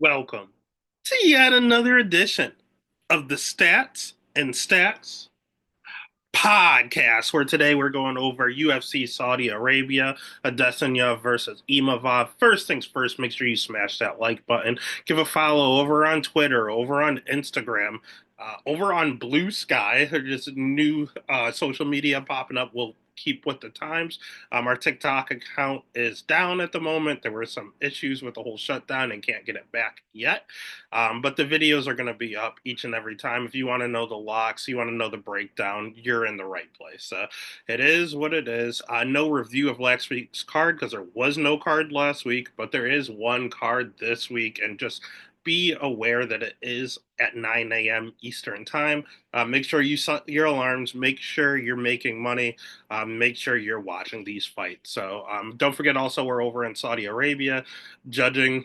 Welcome to yet another edition of the Stats and Stacks podcast, where today we're going over UFC Saudi Arabia Adesanya versus Imavov. First things first, make sure you smash that like button. Give a follow over on Twitter, over on Instagram, over on Blue Sky. There's new social media popping up. We'll keep with the times. Our TikTok account is down at the moment. There were some issues with the whole shutdown and can't get it back yet. But the videos are going to be up each and every time. If you want to know the locks, you want to know the breakdown, you're in the right place. It is what it is. No review of last week's card because there was no card last week, but there is one card this week, and just be aware that it is at 9 a.m. Eastern Time. Make sure you set your alarms. Make sure you're making money. Make sure you're watching these fights. So don't forget also, we're over in Saudi Arabia. Judging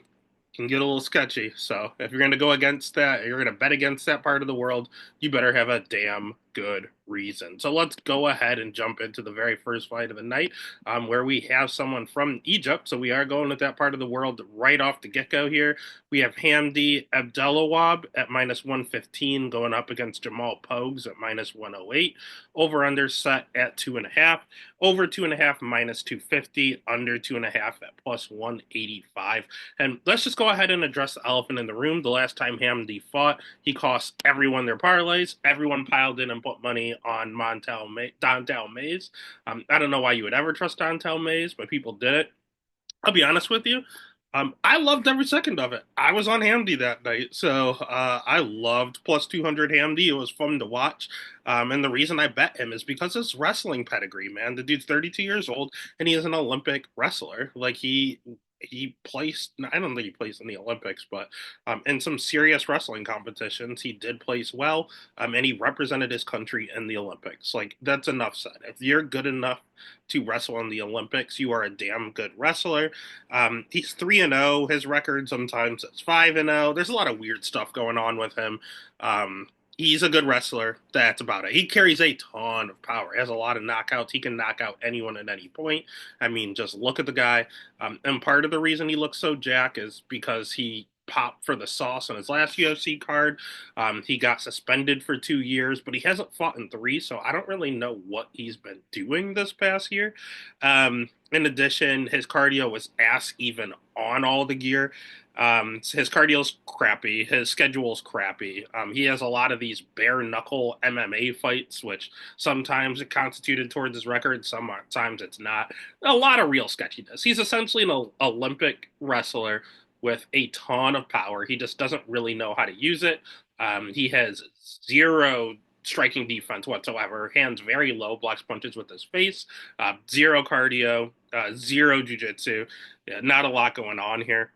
can get a little sketchy. So if you're going to go against that, you're going to bet against that part of the world, you better have a damn good reason. So let's go ahead and jump into the very first fight of the night, where we have someone from Egypt. So we are going with that part of the world right off the get-go here. We have Hamdi Abdelawab at minus 115 going up against Jamal Pogues at minus 108. Over under set at 2.5. Over 2.5 minus 250. Under 2.5 at plus 185. And let's just go ahead and address the elephant in the room. The last time Hamdi fought, he cost everyone their parlays. Everyone piled in and put money on Dontel Mays. I don't know why you would ever trust Dontel Mays, but people did it. I'll be honest with you. I loved every second of it. I was on Hamdi that night, so I loved plus 200 Hamdi. It was fun to watch. And the reason I bet him is because his wrestling pedigree, man. The dude's 32 years old, and he is an Olympic wrestler. Like, he placed, I don't think he placed in the Olympics, but in some serious wrestling competitions, he did place well, and he represented his country in the Olympics. Like, that's enough said. If you're good enough to wrestle in the Olympics, you are a damn good wrestler. He's 3-0. His record sometimes it's 5-0. There's a lot of weird stuff going on with him. He's a good wrestler. That's about it. He carries a ton of power. He has a lot of knockouts. He can knock out anyone at any point. I mean, just look at the guy. And part of the reason he looks so jack is because he popped for the sauce on his last UFC card. He got suspended for 2 years, but he hasn't fought in three, so I don't really know what he's been doing this past year. In addition, his cardio was ass even on all the gear. His cardio's crappy. His schedule's crappy. He has a lot of these bare knuckle MMA fights, which sometimes it constituted towards his record, sometimes it's not. A lot of real sketchiness. He's essentially an Olympic wrestler with a ton of power. He just doesn't really know how to use it. He has zero striking defense whatsoever. Hands very low, blocks punches with his face. Zero cardio, zero jujitsu. Yeah, not a lot going on here.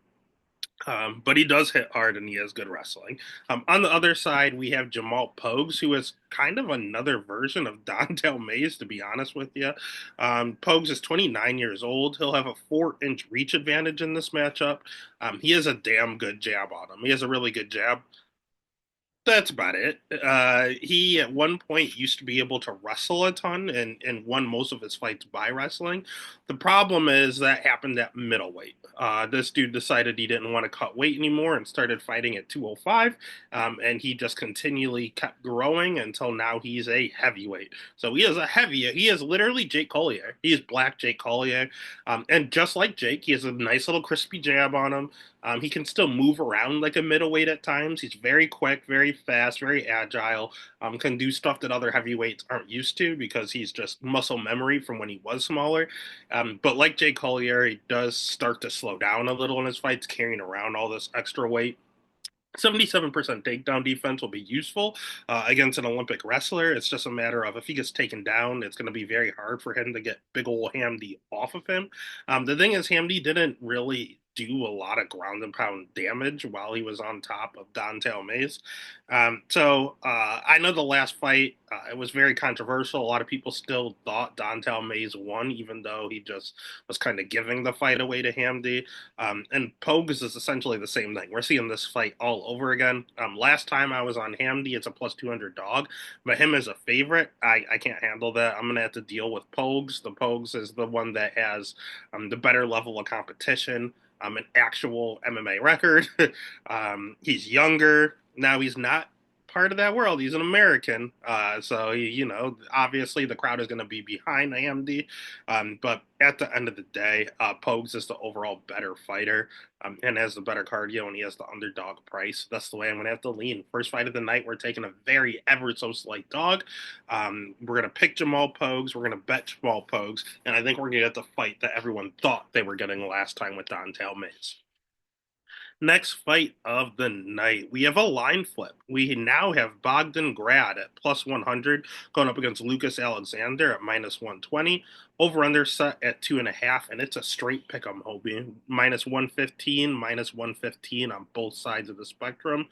But he does hit hard and he has good wrestling. On the other side, we have Jamal Pogues, who is kind of another version of Dontel Mays, to be honest with you. Pogues is 29 years old. He'll have a 4-inch reach advantage in this matchup. He has a damn good jab on him. He has a really good jab. That's about it. He at one point used to be able to wrestle a ton and won most of his fights by wrestling. The problem is that happened at middleweight. This dude decided he didn't want to cut weight anymore and started fighting at 205. And he just continually kept growing until now he's a heavyweight. So he is a heavy. He is literally Jake Collier. He is black Jake Collier. And just like Jake, he has a nice little crispy jab on him. He can still move around like a middleweight at times. He's very quick, very fast, very agile. Can do stuff that other heavyweights aren't used to because he's just muscle memory from when he was smaller. But like Jay Collier, he does start to slow down a little in his fights, carrying around all this extra weight. 77% takedown defense will be useful against an Olympic wrestler. It's just a matter of if he gets taken down, it's going to be very hard for him to get big old Hamdi off of him. The thing is, Hamdi didn't really do a lot of ground and pound damage while he was on top of Dontel Mays. I know the last fight, it was very controversial. A lot of people still thought Dontel Mays won, even though he just was kind of giving the fight away to Hamdi. And Pogues is essentially the same thing. We're seeing this fight all over again. Last time I was on Hamdi, it's a plus 200 dog, but him as a favorite, I can't handle that. I'm going to have to deal with Pogues. The Pogues is the one that has the better level of competition. an actual MMA record. He's younger now. He's not part of that world. He's an American, so obviously the crowd is going to be behind AMD. But at the end of the day, Pogues is the overall better fighter, and has the better cardio, and he has the underdog price. That's the way I'm going to have to lean. First fight of the night, we're taking a very ever so slight dog. We're going to pick Jamal Pogues. We're going to bet Jamal Pogues, and I think we're going to get the fight that everyone thought they were getting last time with Dontel Mays. Next fight of the night, we have a line flip. We now have Bogdan Grad at plus 100 going up against Lucas Alexander at minus 120. Over under set at 2.5, and it's a straight pick 'em, Hobie. Minus 115, minus 115 on both sides of the spectrum.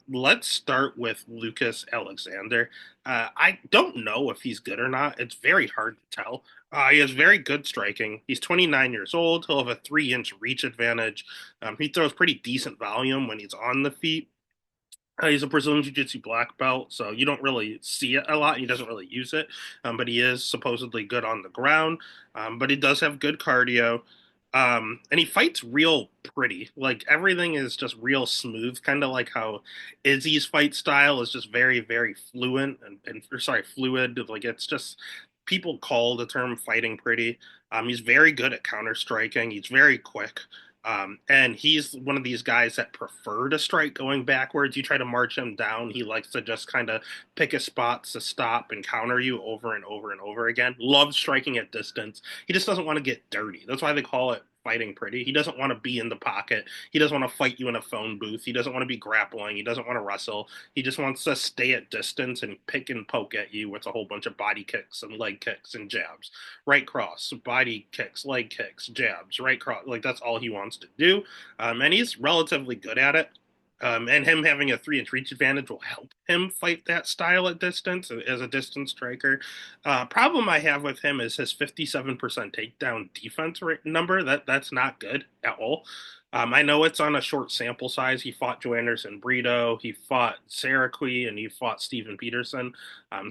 Let's start with Lucas Alexander. I don't know if he's good or not. It's very hard to tell. He has very good striking. He's 29 years old. He'll have a 3-inch reach advantage. He throws pretty decent volume when he's on the feet. He's a Brazilian Jiu Jitsu black belt, so you don't really see it a lot. He doesn't really use it, but he is supposedly good on the ground. But he does have good cardio. And he fights real pretty. Like everything is just real smooth, kind of like how Izzy's fight style is just very, very fluent and fluid. Like it's just people call the term fighting pretty. He's very good at counter striking. He's very quick. And he's one of these guys that prefer to strike going backwards. You try to march him down. He likes to just kind of pick his spots to stop and counter you over and over and over again. Loves striking at distance. He just doesn't want to get dirty. That's why they call it fighting pretty. He doesn't want to be in the pocket. He doesn't want to fight you in a phone booth. He doesn't want to be grappling. He doesn't want to wrestle. He just wants to stay at distance and pick and poke at you with a whole bunch of body kicks and leg kicks and jabs. Right cross, body kicks, leg kicks, jabs, right cross. Like that's all he wants to do. And he's relatively good at it. And him having a 3-inch reach advantage will help him fight that style at distance as a distance striker. Problem I have with him is his 57% takedown defense number. That's not good at all. I know it's on a short sample size. He fought Joe Anderson Brito, he fought Saraqui, and he fought Steven Peterson.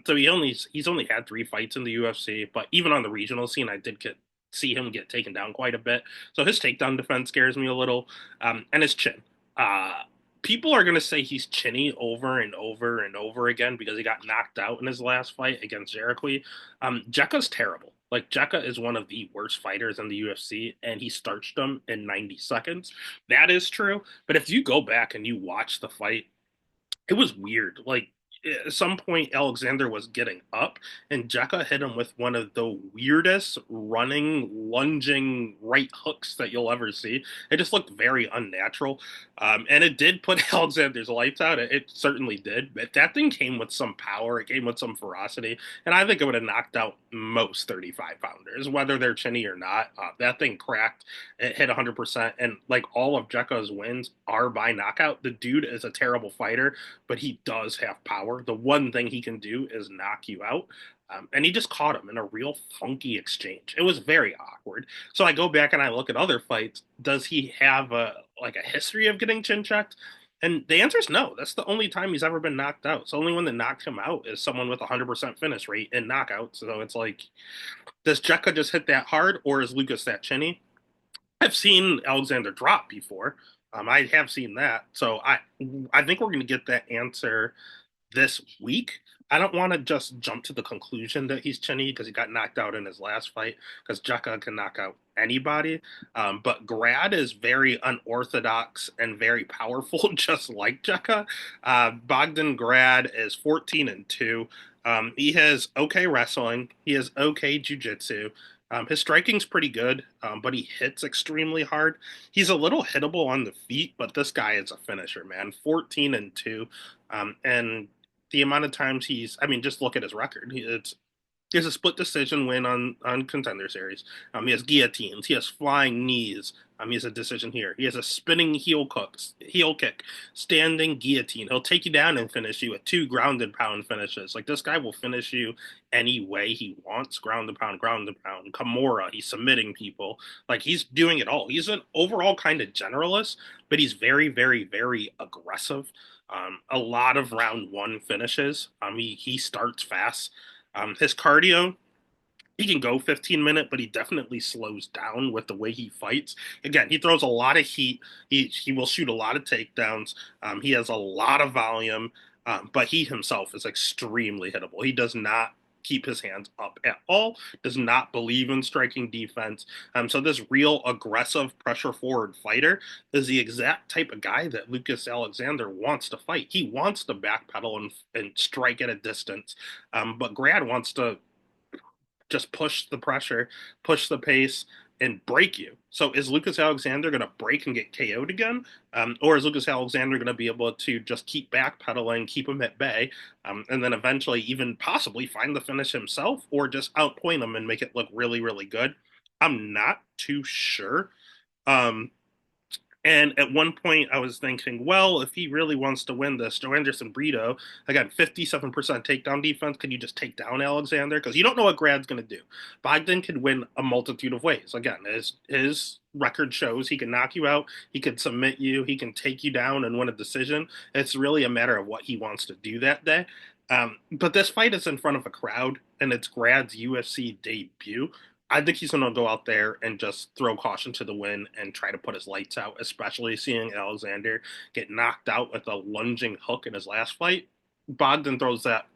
So he's only had 3 fights in the UFC, but even on the regional scene, I did get see him get taken down quite a bit. So his takedown defense scares me a little, and his chin. Uh, People are going to say he's chinny over and over and over again because he got knocked out in his last fight against Jericho. Jeka's terrible. Like Jeka is one of the worst fighters in the UFC, and he starched him in 90 seconds. That is true. But if you go back and you watch the fight, it was weird. Like at some point, Alexander was getting up, and Jekka hit him with one of the weirdest running, lunging right hooks that you'll ever see. It just looked very unnatural, and it did put Alexander's lights out. It certainly did. But that thing came with some power. It came with some ferocity, and I think it would have knocked out most 35 pounders, whether they're chinny or not. That thing cracked. It hit 100%, and like all of Jekka's wins are by knockout. The dude is a terrible fighter, but he does have power. The one thing he can do is knock you out. And he just caught him in a real funky exchange. It was very awkward. So I go back and I look at other fights. Does he have a history of getting chin checked? And the answer is no. That's the only time he's ever been knocked out. So the only one that knocked him out is someone with a 100% finish rate in knockout. So it's like, does Jekka just hit that hard, or is Lucas that chinny? I've seen Alexander drop before. I have seen that. So I think we're going to get that answer this week. I don't want to just jump to the conclusion that he's chinny because he got knocked out in his last fight because Jaka can knock out anybody. But Grad is very unorthodox and very powerful, just like Jaka. Bogdan Grad is 14-2. He has okay wrestling. He has okay jujitsu. His striking's pretty good, but he hits extremely hard. He's a little hittable on the feet, but this guy is a finisher, man. 14-2. And the amount of times I mean, just look at his record. He has a split decision win on Contender Series. He has guillotines. He has flying knees. He has a decision here. He has a spinning heel kick, standing guillotine. He'll take you down and finish you with 2 ground and pound finishes. Like this guy will finish you any way he wants. Ground and pound, ground and pound. Kimura, he's submitting people. Like he's doing it all. He's an overall kind of generalist, but he's very, very, very aggressive. A lot of round 1 finishes. He starts fast. His cardio He can go 15 minute, but he definitely slows down with the way he fights. Again, he throws a lot of heat. He will shoot a lot of takedowns. He has a lot of volume, but he himself is extremely hittable. He does not keep his hands up at all. Does not believe in striking defense. So this real aggressive pressure forward fighter is the exact type of guy that Lucas Alexander wants to fight. He wants to backpedal and strike at a distance, but Grad wants to just push the pressure, push the pace, and break you. So is Lucas Alexander going to break and get KO'd again? Or is Lucas Alexander going to be able to just keep backpedaling, keep him at bay, and then eventually even possibly find the finish himself or just outpoint him and make it look really, really good? I'm not too sure. Um, and at one point, I was thinking, well, if he really wants to win this, Joe Anderson Brito, again, 57% takedown defense, can you just take down Alexander? Because you don't know what Grad's going to do. Bogdan can win a multitude of ways. Again, his record shows he can knock you out, he can submit you, he can take you down and win a decision. It's really a matter of what he wants to do that day. But this fight is in front of a crowd, and it's Grad's UFC debut. I think he's going to go out there and just throw caution to the wind and try to put his lights out, especially seeing Alexander get knocked out with a lunging hook in his last fight. Bogdan throws that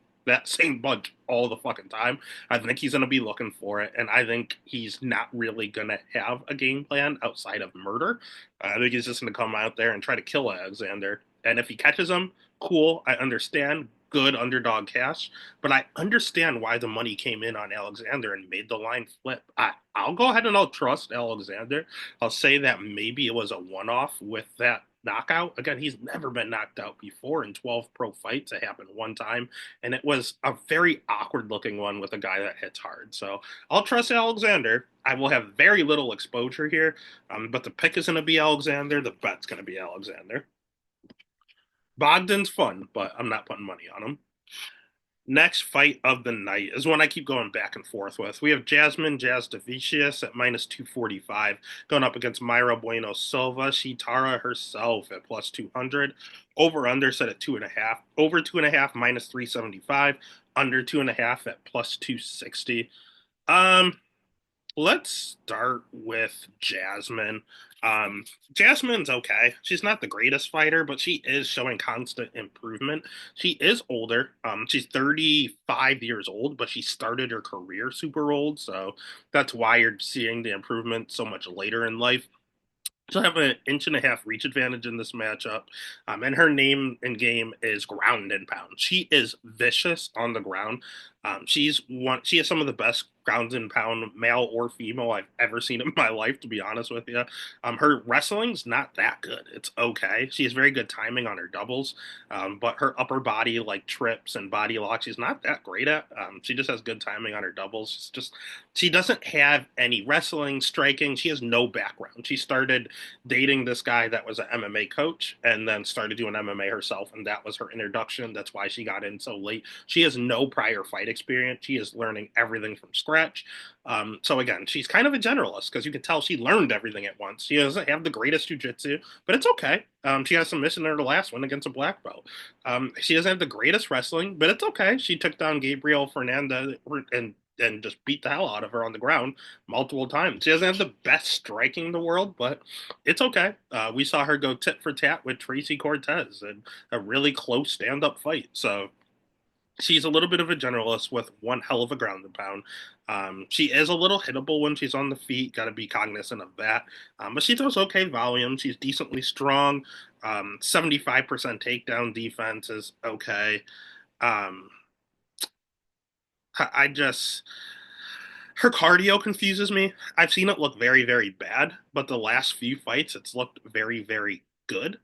same punch all the fucking time. I think he's going to be looking for it, and I think he's not really going to have a game plan outside of murder. I think he's just going to come out there and try to kill Alexander. And if he catches him, cool. I understand. Good underdog cash, but I understand why the money came in on Alexander and made the line flip. I'll go ahead and I'll trust Alexander. I'll say that maybe it was a one off with that knockout. Again, he's never been knocked out before in 12 pro fights. It happened one time, and it was a very awkward looking one with a guy that hits hard. So I'll trust Alexander. I will have very little exposure here, but the pick is going to be Alexander. The bet's going to be Alexander. Bogdan's fun, but I'm not putting money on him. Next fight of the night is one I keep going back and forth with. We have Jasmine Jasdavicius at minus 245 going up against Myra Bueno Silva. Shitara herself at plus 200. Over under set at 2.5. Over 2.5 minus 375. Under 2.5 at plus 260. Um, Let's start with Jasmine. Jasmine's okay. She's not the greatest fighter, but she is showing constant improvement. She is older. She's 35 years old, but she started her career super old, so that's why you're seeing the improvement so much later in life. She'll have an inch and a half reach advantage in this matchup. And her name in game is ground and pound. She is vicious on the ground. She has some of the best ground and pound, male or female, I've ever seen in my life, to be honest with you. Her wrestling's not that good. It's okay. She has very good timing on her doubles, but her upper body, like trips and body locks, she's not that great at. She just has good timing on her doubles. It's just she doesn't have any wrestling, striking. She has no background. She started dating this guy that was an MMA coach and then started doing MMA herself, and that was her introduction. That's why she got in so late. She has no prior fight experience. She is learning everything from scratch. So again, she's kind of a generalist because you can tell she learned everything at once. She doesn't have the greatest jujitsu, but it's okay. She got a submission in her last one against a black belt. She doesn't have the greatest wrestling, but it's okay. She took down Gabriel Fernandez and just beat the hell out of her on the ground multiple times. She doesn't have the best striking in the world, but it's okay. We saw her go tit for tat with Tracy Cortez in a really close stand up fight. So she's a little bit of a generalist with one hell of a ground and pound. She is a little hittable when she's on the feet. Got to be cognizant of that. But she throws okay volume. She's decently strong. 75% takedown defense is okay. Um, I just her cardio confuses me. I've seen it look very, very bad, but the last few fights, it's looked very, very good.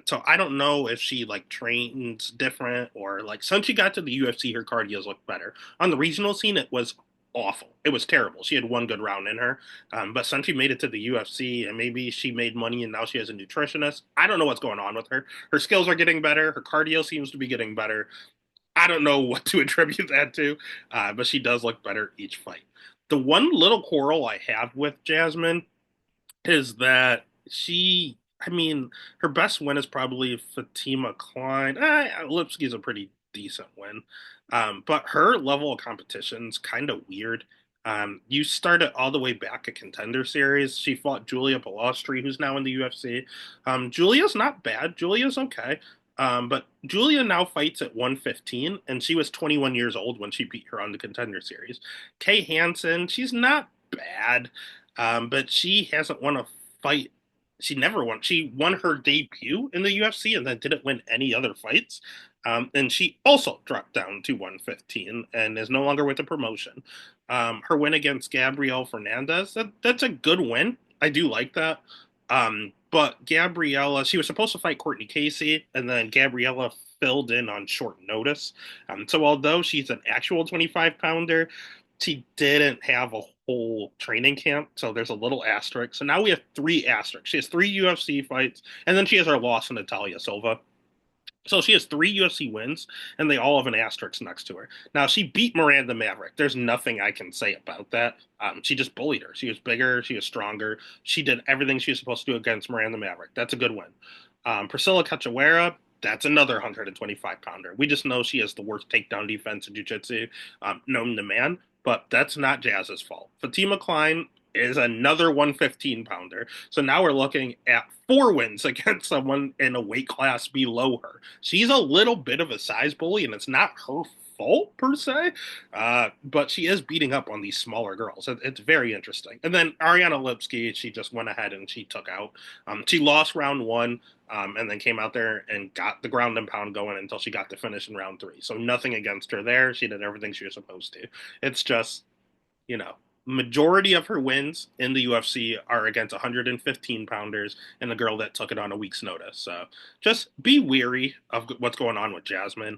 So I don't know if she like trains different or like since she got to the UFC, her cardio's looked better. On the regional scene, it was awful. It was terrible. She had one good round in her, but since she made it to the UFC and maybe she made money and now she has a nutritionist, I don't know what's going on with her. Her skills are getting better. Her cardio seems to be getting better. I don't know what to attribute that to, but she does look better each fight. The one little quarrel I have with Jasmine is that I mean, her best win is probably Fatima Klein. Lipsky's a pretty decent win. But her level of competition's kind of weird. You started all the way back at Contender Series. She fought Julia Palostri, who's now in the UFC. Julia's not bad. Julia's okay. But Julia now fights at 115, and she was 21 years old when she beat her on the Contender Series. Kay Hansen, she's not bad, but she hasn't won a fight. She never won. She won her debut in the UFC and then didn't win any other fights. And she also dropped down to 115 and is no longer with the promotion. Her win against Gabrielle Fernandez, that's a good win. I do like that. But Gabriella, she was supposed to fight Courtney Casey, and then Gabriella filled in on short notice. So although she's an actual 25 pounder, she didn't have a whole training camp, so there's a little asterisk. So now we have three asterisks. She has three UFC fights, and then she has her loss to Natalia Silva. So she has three UFC wins, and they all have an asterisk next to her. Now she beat Miranda Maverick. There's nothing I can say about that. She just bullied her. She was bigger. She was stronger. She did everything she was supposed to do against Miranda Maverick. That's a good win. Priscilla Cachoeira, that's another 125 pounder. We just know she has the worst takedown defense in jiu-jitsu known to man, but that's not Jazz's fault. Fatima Klein is another 115 pounder. So now we're looking at four wins against someone in a weight class below her. She's a little bit of a size bully, and it's not her fault per se, but she is beating up on these smaller girls. It's very interesting. And then Ariana Lipsky, she just went ahead and she took out. She lost round one, and then came out there and got the ground and pound going until she got the finish in round three. So nothing against her there. She did everything she was supposed to. It's just, you know, majority of her wins in the UFC are against 115 pounders and the girl that took it on a week's notice. So just be weary of what's going on with Jasmine.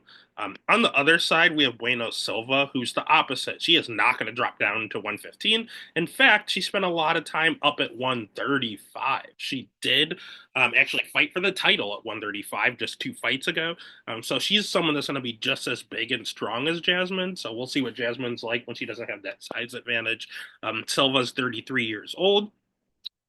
On the other side, we have Bueno Silva, who's the opposite. She is not going to drop down to 115. In fact, she spent a lot of time up at 135. She did actually fight for the title at 135 just two fights ago. So she's someone that's going to be just as big and strong as Jasmine. So we'll see what Jasmine's like when she doesn't have that size advantage. Silva's 33 years old,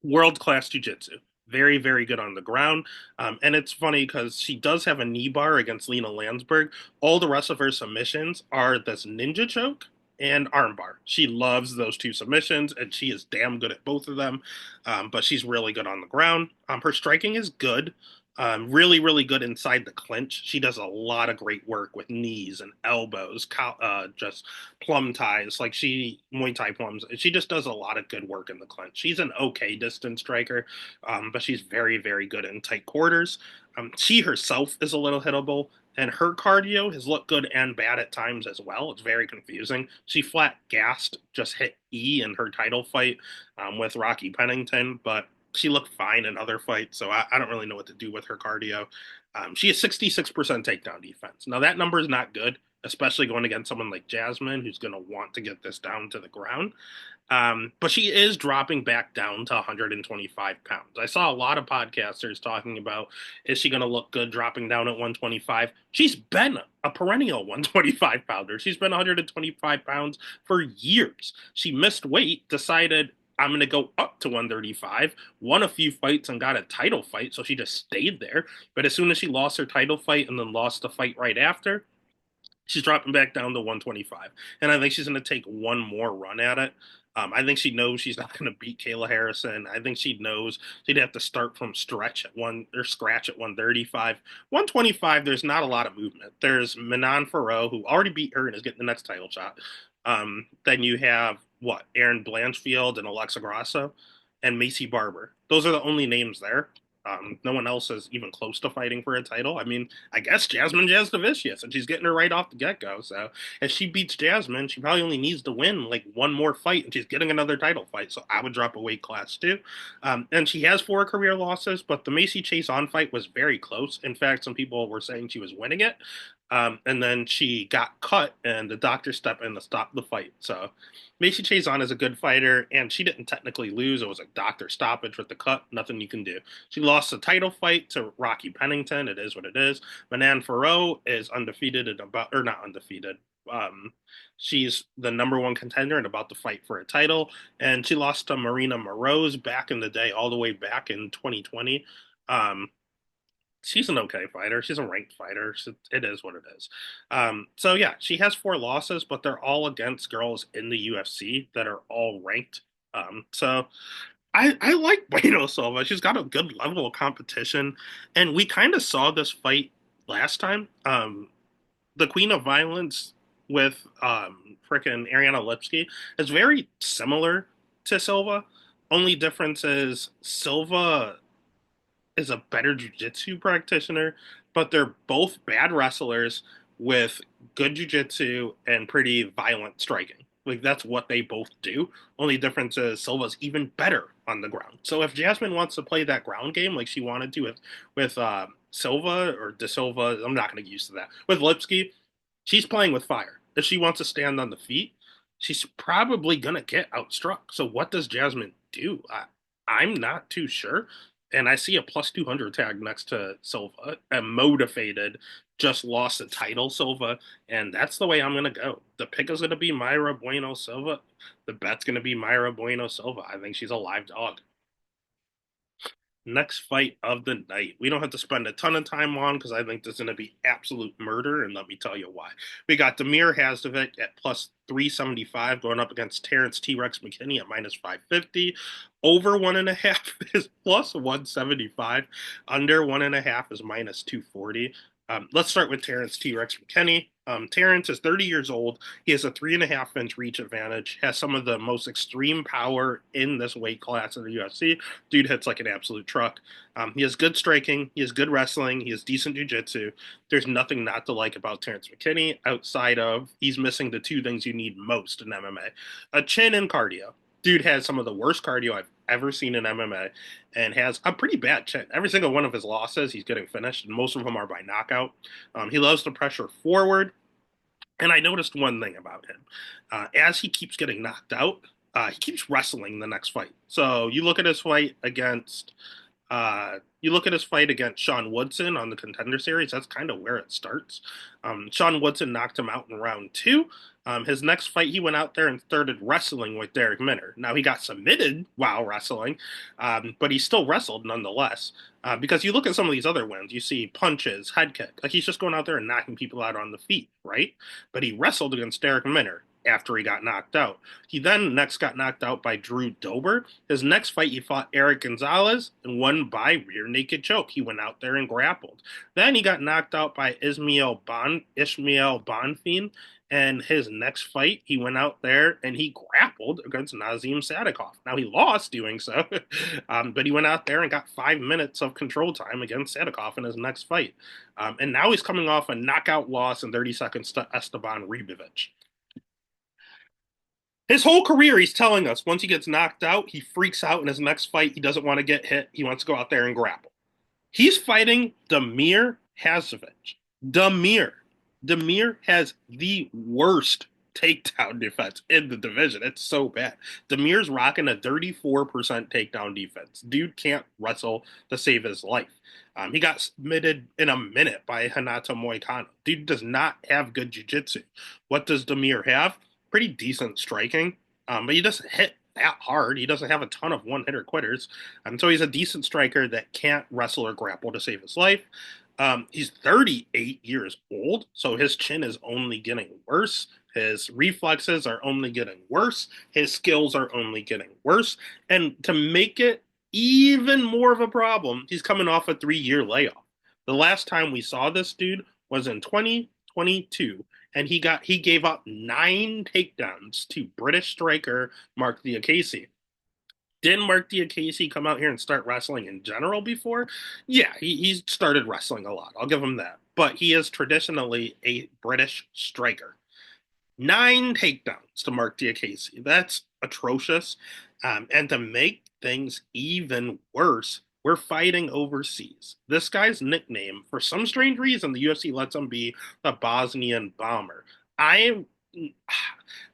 world class jiu-jitsu. Very, very good on the ground. And it's funny because she does have a knee bar against Lena Landsberg. All the rest of her submissions are this ninja choke and armbar. She loves those two submissions, and she is damn good at both of them. But she's really good on the ground. Her striking is good. Really, really good inside the clinch. She does a lot of great work with knees and elbows, just plum ties, like she Muay Thai plums. She just does a lot of good work in the clinch. She's an okay distance striker, but she's very, very good in tight quarters. She herself is a little hittable, and her cardio has looked good and bad at times as well. It's very confusing. She flat gassed, just hit E in her title fight with Rocky Pennington, but she looked fine in other fights, so I don't really know what to do with her cardio. She has 66% takedown defense. Now, that number is not good, especially going against someone like Jasmine, who's going to want to get this down to the ground. But she is dropping back down to 125 pounds. I saw a lot of podcasters talking about, is she going to look good dropping down at 125? She's been a perennial 125 pounder. She's been 125 pounds for years. She missed weight, decided, I'm going to go up to 135, won a few fights and got a title fight, so she just stayed there. But as soon as she lost her title fight and then lost the fight right after, she's dropping back down to 125. And I think she's going to take one more run at it. I think she knows she's not going to beat Kayla Harrison. I think she knows she'd have to start from stretch at one or scratch at 135. 125, there's not a lot of movement. There's Manon Farrow, who already beat her and is getting the next title shot. Then you have what? Aaron Blanchfield and Alexa Grasso and Macy Barber. Those are the only names there. No one else is even close to fighting for a title. I mean, I guess Jasmine Jasdavicius, and she's getting her right off the get-go. So if she beats Jasmine, she probably only needs to win like one more fight, and she's getting another title fight. So I would drop a weight class too. And she has four career losses, but the Macy Chase on fight was very close. In fact, some people were saying she was winning it. And then she got cut, and the doctor stepped in to stop the fight. So Macy Chiasson is a good fighter, and she didn't technically lose. It was a doctor stoppage with the cut. Nothing you can do. She lost the title fight to Rocky Pennington. It is what it is. Manan Farrow is undefeated and about, or not undefeated. She's the number one contender and about to fight for a title. And she lost to Marina Moroz back in the day, all the way back in 2020. Um, She's an okay fighter. She's a ranked fighter. So it is what it is. So yeah, she has four losses, but they're all against girls in the UFC that are all ranked. So I like Bueno Silva. She's got a good level of competition, and we kind of saw this fight last time. The Queen of Violence with frickin' Ariana Lipsky is very similar to Silva. Only difference is Silva is a better jujitsu practitioner, but they're both bad wrestlers with good jujitsu and pretty violent striking. Like that's what they both do. Only difference is Silva's even better on the ground. So if Jasmine wants to play that ground game like she wanted to with Silva or De Silva, I'm not going to get used to that. With Lipsky, she's playing with fire. If she wants to stand on the feet, she's probably gonna get outstruck. So what does Jasmine do? I'm not too sure. And I see a plus 200 tag next to Silva. A motivated, just lost the title Silva, and that's the way I'm gonna go. The pick is gonna be Myra Bueno Silva. The bet's gonna be Myra Bueno Silva. I think she's a live dog. Next fight of the night. We don't have to spend a ton of time on because I think this is going to be absolute murder, and let me tell you why. We got Damir Hazdovic at plus 375 going up against Terrence T Rex McKinney at minus 550. Over 1.5 is plus 175. Under 1.5 is minus 240. Let's start with Terrence T Rex McKinney. Terrence is 30 years old. He has a 3.5 inch reach advantage, has some of the most extreme power in this weight class in the UFC. Dude hits like an absolute truck. He has good striking. He has good wrestling. He has decent jiu-jitsu. There's nothing not to like about Terrence McKinney outside of he's missing the two things you need most in MMA: a chin and cardio. Dude has some of the worst cardio I've ever seen in MMA and has a pretty bad chin. Every single one of his losses, he's getting finished, and most of them are by knockout. He loves to pressure forward. And I noticed one thing about him. As he keeps getting knocked out, he keeps wrestling the next fight. So you look at his fight against Sean Woodson on the Contender Series. That's kind of where it starts. Sean Woodson knocked him out in round two. His next fight, he went out there and started wrestling with Derek Minner. Now he got submitted while wrestling, but he still wrestled nonetheless. Because you look at some of these other wins, you see punches, head kick. Like he's just going out there and knocking people out on the feet, right? But he wrestled against Derek Minner after he got knocked out. He then next got knocked out by Drew Dober. His next fight, he fought Eric Gonzalez and won by rear naked choke. He went out there and grappled. Then he got knocked out by Ishmael Bonfim. And his next fight, he went out there and he grappled against Nazim Sadikov. Now he lost doing so, but he went out there and got 5 minutes of control time against Sadikov in his next fight. And now he's coming off a knockout loss in 30 seconds to Esteban Ribovic. His whole career, he's telling us once he gets knocked out, he freaks out in his next fight. He doesn't want to get hit. He wants to go out there and grapple. He's fighting Damir Hazovic. Damir. Damir has the worst takedown defense in the division. It's so bad. Damir's rocking a 34% takedown defense. Dude can't wrestle to save his life. He got submitted in a minute by Hanato Moicano. Dude does not have good jiu-jitsu. What does Damir have? Pretty decent striking, but he doesn't hit that hard. He doesn't have a ton of one-hitter quitters. So he's a decent striker that can't wrestle or grapple to save his life. He's 38 years old, so his chin is only getting worse. His reflexes are only getting worse. His skills are only getting worse. And to make it even more of a problem, he's coming off a 3 year layoff. The last time we saw this dude was in 2022, and he gave up 9 takedowns to British striker Mark Diakese. Didn't Mark Diakese come out here and start wrestling in general before? Yeah, he started wrestling a lot. I'll give him that. But he is traditionally a British striker. 9 takedowns to Mark Diakese. That's atrocious. And to make things even worse, we're fighting overseas. This guy's nickname, for some strange reason, the UFC lets him be the Bosnian Bomber. I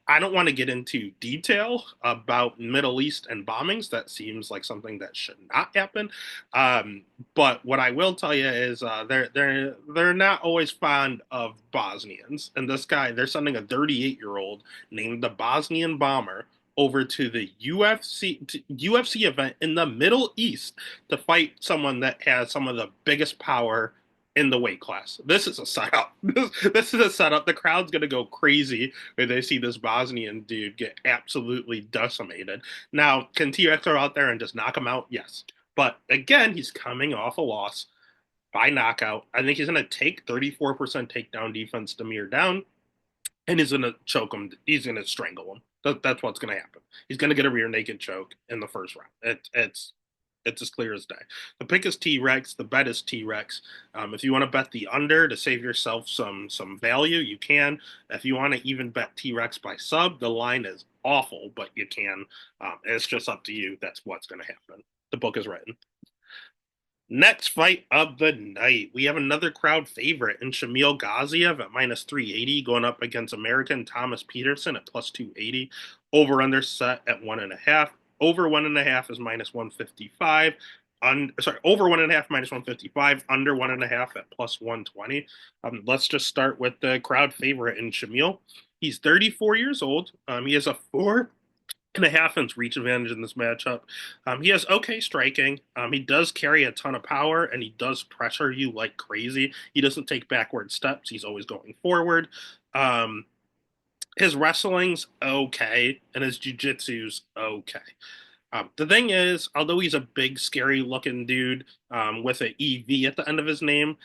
I don't want to get into detail about Middle East and bombings. That seems like something that should not happen. But what I will tell you is they're not always fond of Bosnians. And this guy, they're sending a 38-year-old named the Bosnian Bomber over to the UFC event in the Middle East to fight someone that has some of the biggest power in the weight class. This is a setup. This is a setup. The crowd's gonna go crazy when they see this Bosnian dude get absolutely decimated. Now, can T-Rex throw out there and just knock him out? Yes. But again, he's coming off a loss by knockout. I think he's going to take 34% takedown defense to Mir down, and he's going to choke him. He's going to strangle him. That's what's going to happen. He's going to get a rear naked choke in the first round. It's as clear as day. The pick is T Rex. The bet is T Rex. If you want to bet the under to save yourself some value, you can. If you want to even bet T Rex by sub, the line is awful, but you can. It's just up to you. That's what's going to happen. The book is written. Next fight of the night, we have another crowd favorite in Shamil Gaziev at minus 380 going up against American Thomas Peterson at plus 280. Over under set at 1.5. Over 1.5 is minus 155. Over 1.5 minus 155. Under 1.5 at plus 120. Let's just start with the crowd favorite in Shamil. He's 34 years old. He has a 4.5 inch reach advantage in this matchup. He has okay striking. He does carry a ton of power, and he does pressure you like crazy. He doesn't take backward steps. He's always going forward. Um, his wrestling's okay, and his jujitsu's okay. The thing is, although he's a big, scary looking dude with an EV at the end of his name,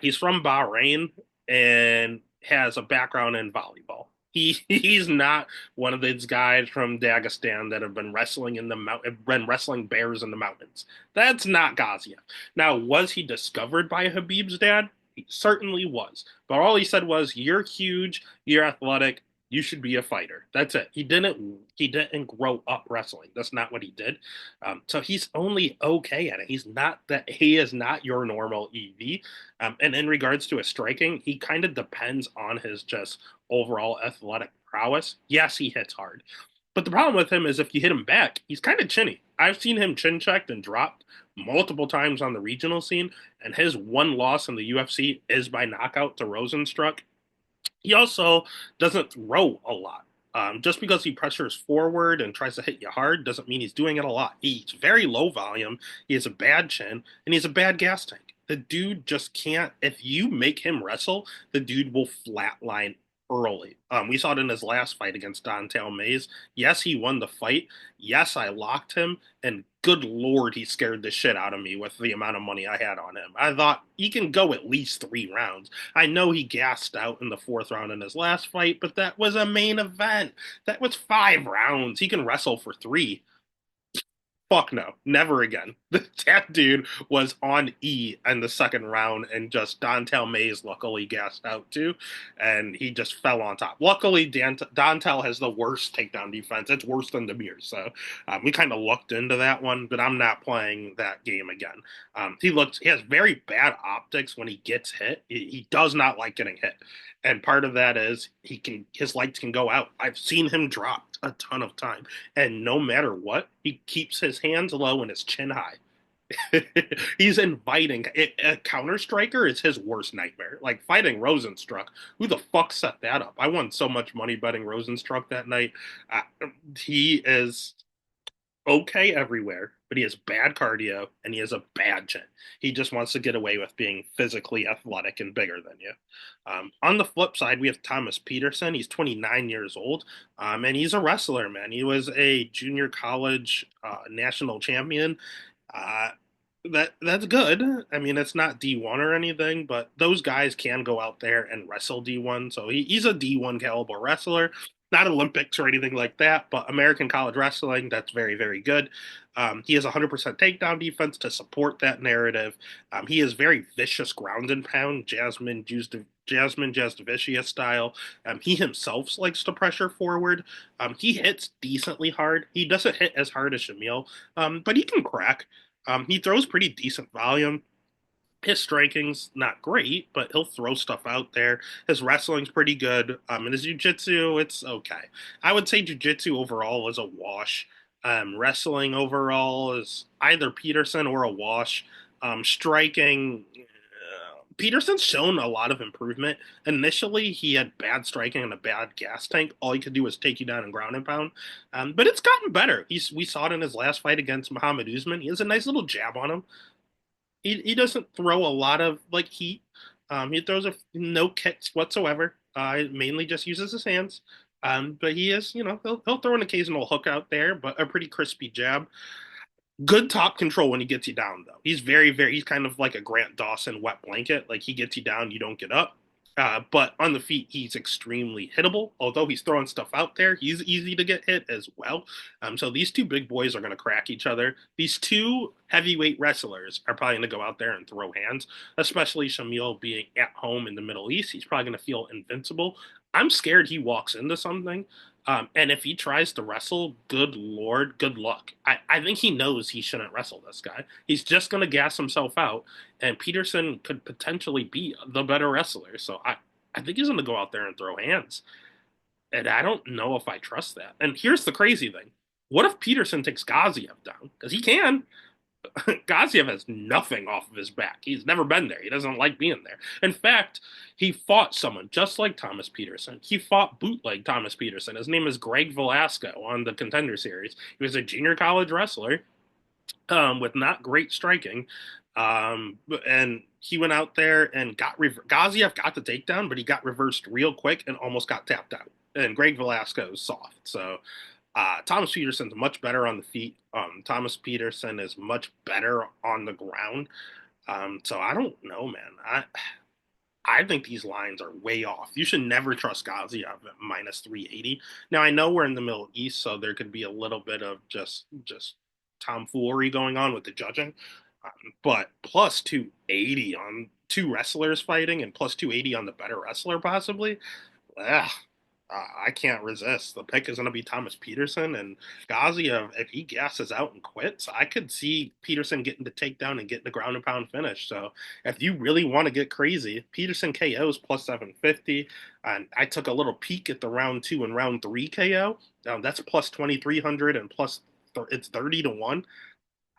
he's from Bahrain and has a background in volleyball. He's not one of these guys from Dagestan that have been wrestling in the been wrestling bears in the mountains. That's not Gazia. Now, was he discovered by Habib's dad? He certainly was. But all he said was, "You're huge, you're athletic, you should be a fighter." That's it. He didn't grow up wrestling. That's not what he did. So he's only okay at it. He is not your normal EV. And in regards to his striking, he kind of depends on his just overall athletic prowess. Yes, he hits hard. But the problem with him is if you hit him back, he's kind of chinny. I've seen him chin checked and dropped multiple times on the regional scene, and his one loss in the UFC is by knockout to Rosenstruck. He also doesn't throw a lot. Just because he pressures forward and tries to hit you hard doesn't mean he's doing it a lot. He's very low volume. He has a bad chin and he's a bad gas tank. The dude just can't. If you make him wrestle, the dude will flatline early. We saw it in his last fight against Dontel Mays. Yes, he won the fight. Yes, I locked him, and good lord, he scared the shit out of me with the amount of money I had on him. I thought he can go at least 3 rounds. I know he gassed out in the fourth round in his last fight, but that was a main event. That was 5 rounds. He can wrestle for three. Fuck no, never again. That dude was on E in the second round, and just Dontel Mays luckily gassed out too, and he just fell on top. Luckily, Dontel has the worst takedown defense. It's worse than Demir, so we kind of looked into that one, but I'm not playing that game again. He has very bad optics when he gets hit. He does not like getting hit, and part of that is his lights can go out. I've seen him drop a ton of time, and no matter what, he keeps his hands low and his chin high. He's inviting. A counter striker is his worst nightmare. Like fighting Rosenstruck. Who the fuck set that up? I won so much money betting Rosenstruck that night. Uh, he is okay everywhere, but he has bad cardio and he has a bad chin. He just wants to get away with being physically athletic and bigger than you. On the flip side, we have Thomas Peterson. He's 29 years old, and he's a wrestler, man. He was a junior college national champion. Uh, that's good. I mean, it's not D1 or anything, but those guys can go out there and wrestle D1. So he's a D1 caliber wrestler, not Olympics or anything like that, but American college wrestling, that's very, very good. He has 100% takedown defense to support that narrative. He is very vicious ground and pound, Jasmine Jasdavicius style. He himself likes to pressure forward. He hits decently hard. He doesn't hit as hard as Shamil, but he can crack. He throws pretty decent volume. His striking's not great, but he'll throw stuff out there. His wrestling's pretty good. And his jujitsu, it's okay. I would say jujitsu overall is a wash. Wrestling overall is either Peterson or a wash. Striking, Peterson's shown a lot of improvement. Initially, he had bad striking and a bad gas tank. All he could do was take you down and ground and pound. But it's gotten better. We saw it in his last fight against Muhammad Usman. He has a nice little jab on him. He doesn't throw a lot of like heat. He throws no kicks whatsoever. Mainly just uses his hands. But he is, he'll throw an occasional hook out there, but a pretty crispy jab. Good top control when he gets you down, though. He's he's kind of like a Grant Dawson wet blanket. Like he gets you down, you don't get up. But on the feet, he's extremely hittable. Although he's throwing stuff out there, he's easy to get hit as well. So these two big boys are going to crack each other. These two heavyweight wrestlers are probably going to go out there and throw hands, especially Shamil being at home in the Middle East. He's probably going to feel invincible. I'm scared he walks into something. And if he tries to wrestle, good Lord, good luck. I think he knows he shouldn't wrestle this guy. He's just going to gas himself out, and Peterson could potentially be the better wrestler. So I think he's going to go out there and throw hands. And I don't know if I trust that. And here's the crazy thing. What if Peterson takes Gaziev down? Because he can. Gaziev has nothing off of his back. He's never been there. He doesn't like being there. In fact, he fought someone just like Thomas Peterson. He fought bootleg Thomas Peterson. His name is Greg Velasco on the Contender Series. He was a junior college wrestler with not great striking. And he went out there and Gaziev got the takedown, but he got reversed real quick and almost got tapped out. And Greg Velasco is soft. So Thomas Peterson's much better on the feet. Thomas Peterson is much better on the ground. So I don't know, man. I think these lines are way off. You should never trust Gaziev at minus 380. Now I know we're in the Middle East, so there could be a little bit of just tomfoolery going on with the judging. But plus 280 on two wrestlers fighting and plus 280 on the better wrestler possibly. Ugh, I can't resist. The pick is going to be Thomas Peterson and Gaziev. If he gasses out and quits, I could see Peterson getting the takedown and getting the ground and pound finish. So if you really want to get crazy, Peterson KOs plus 750. And I took a little peek at the round 2 and round 3 KO. That's plus 2,300 and plus it's 30 to 1.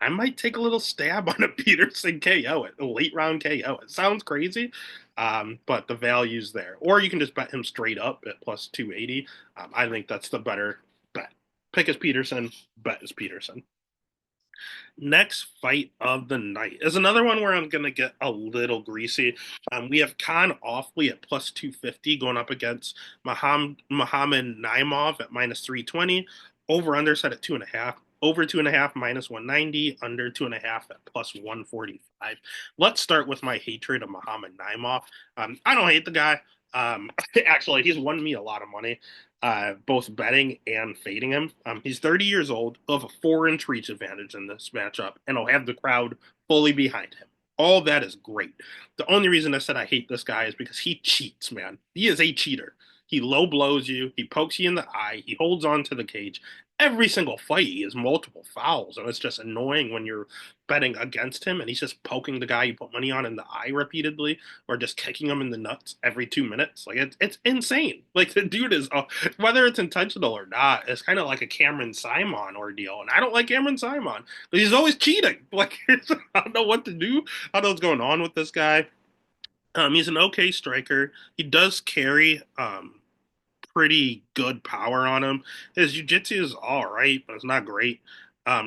I might take a little stab on a Peterson KO, a late round KO. It sounds crazy, but the value's there. Or you can just bet him straight up at plus 280. I think that's the better bet. Pick is Peterson, bet is Peterson. Next fight of the night is another one where I'm going to get a little greasy. We have Khan Offley at plus 250 going up against Muhammad Naimov at minus 320. Over under set at 2.5. Over 2.5 minus 190, under 2.5 at plus 145. Let's start with my hatred of Muhammad Naimov. I don't hate the guy. Actually, he's won me a lot of money, both betting and fading him. He's 30 years old. He'll have a 4-inch reach advantage in this matchup, and he'll have the crowd fully behind him. All that is great. The only reason I said I hate this guy is because he cheats, man. He is a cheater. He low blows you. He pokes you in the eye. He holds on to the cage. Every single fight, he has multiple fouls, and it's just annoying when you're betting against him and he's just poking the guy you put money on in the eye repeatedly, or just kicking him in the nuts every 2 minutes. Like it's insane. Like the dude is, whether it's intentional or not, it's kind of like a Cameron Simon ordeal, and I don't like Cameron Simon, but he's always cheating. Like I don't know what to do. I don't know what's going on with this guy. He's an okay striker. He does carry pretty good power on him. His jiu-jitsu is all right, but it's not great.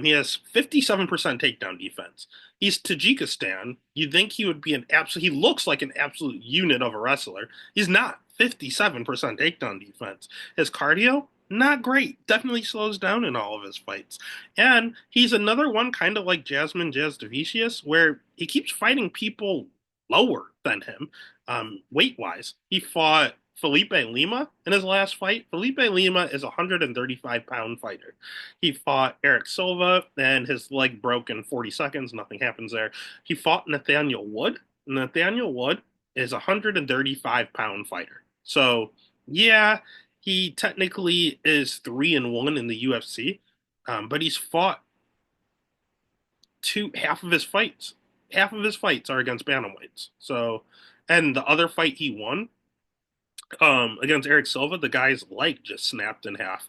He has 57% takedown defense. He's Tajikistan. You'd think he would be an absolute, he looks like an absolute unit of a wrestler. He's not. 57% takedown defense. His cardio, not great. Definitely slows down in all of his fights. And he's another one kind of like Jasmine Jasdavicius, where he keeps fighting people lower than him, weight-wise. He fought Felipe Lima in his last fight. Felipe Lima is a 135-pound fighter. He fought Eric Silva, and his leg broke in 40 seconds. Nothing happens there. He fought Nathaniel Wood. Nathaniel Wood is a 135-pound fighter. So, yeah, he technically is 3-1 in the UFC, but he's fought half of his fights. Half of his fights are against bantamweights. So, and the other fight he won against Eric Silva, the guy's leg just snapped in half.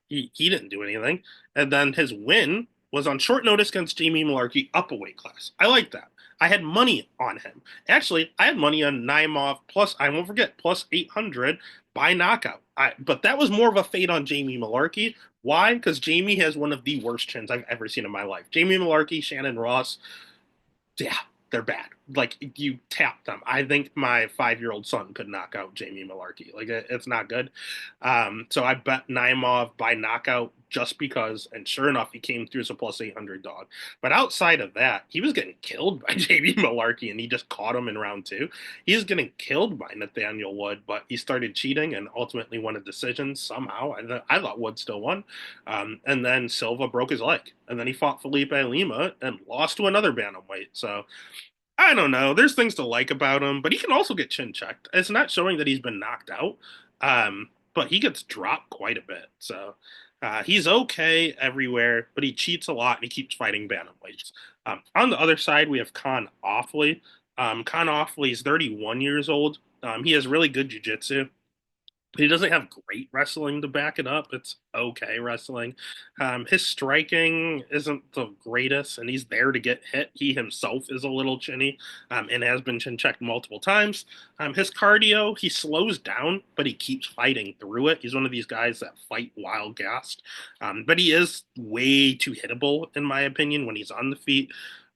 He didn't do anything. And then his win was on short notice against Jamie Malarkey, up a weight class. I like that. I had money on him. Actually, I had money on Naimov plus, I won't forget, plus 800 by knockout. But that was more of a fade on Jamie Malarkey. Why? Because Jamie has one of the worst chins I've ever seen in my life. Jamie Malarkey, Shannon Ross, yeah, they're bad. Like you tap them. I think my 5-year-old son could knock out Jamie Malarkey. Like it's not good. So I bet Naimov by knockout just because, and sure enough, he came through as a plus 800 dog. But outside of that, he was getting killed by Jamie Malarkey, and he just caught him in round two. He was getting killed by Nathaniel Wood, but he started cheating and ultimately won a decision somehow. I thought Wood still won. And then Silva broke his leg. And then he fought Felipe Lima and lost to another bantamweight. So I don't know. There's things to like about him, but he can also get chin checked. It's not showing that he's been knocked out, but he gets dropped quite a bit. So he's okay everywhere, but he cheats a lot and he keeps fighting bantamweights. On the other side, we have Khan Offley. Khan Offley is 31 years old. He has really good jiu-jitsu. He doesn't have great wrestling to back it up. It's okay wrestling. His striking isn't the greatest, and he's there to get hit. He himself is a little chinny, and has been chin checked multiple times. His cardio, he slows down, but he keeps fighting through it. He's one of these guys that fight while gassed, but he is way too hittable, in my opinion, when he's on the feet.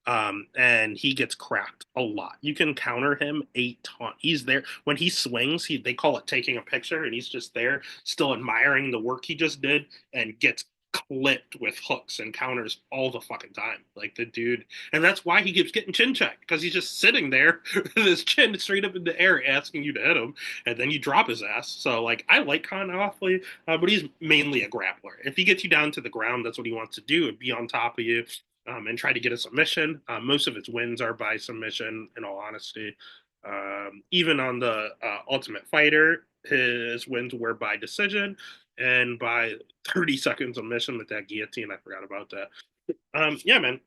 And he gets cracked a lot. You can counter him a ton. He's there when he swings. They call it taking a picture, and he's just there, still admiring the work he just did, and gets clipped with hooks and counters all the fucking time. Like the dude, and that's why he keeps getting chin checked because he's just sitting there with his chin straight up in the air, asking you to hit him, and then you drop his ass. So like, I like Khan awfully, but he's mainly a grappler. If he gets you down to the ground, that's what he wants to do, and be on top of you and try to get a submission. Most of his wins are by submission, in all honesty. Even on the Ultimate Fighter, his wins were by decision and by 30-second submission with that guillotine. I forgot about that. Yeah, man.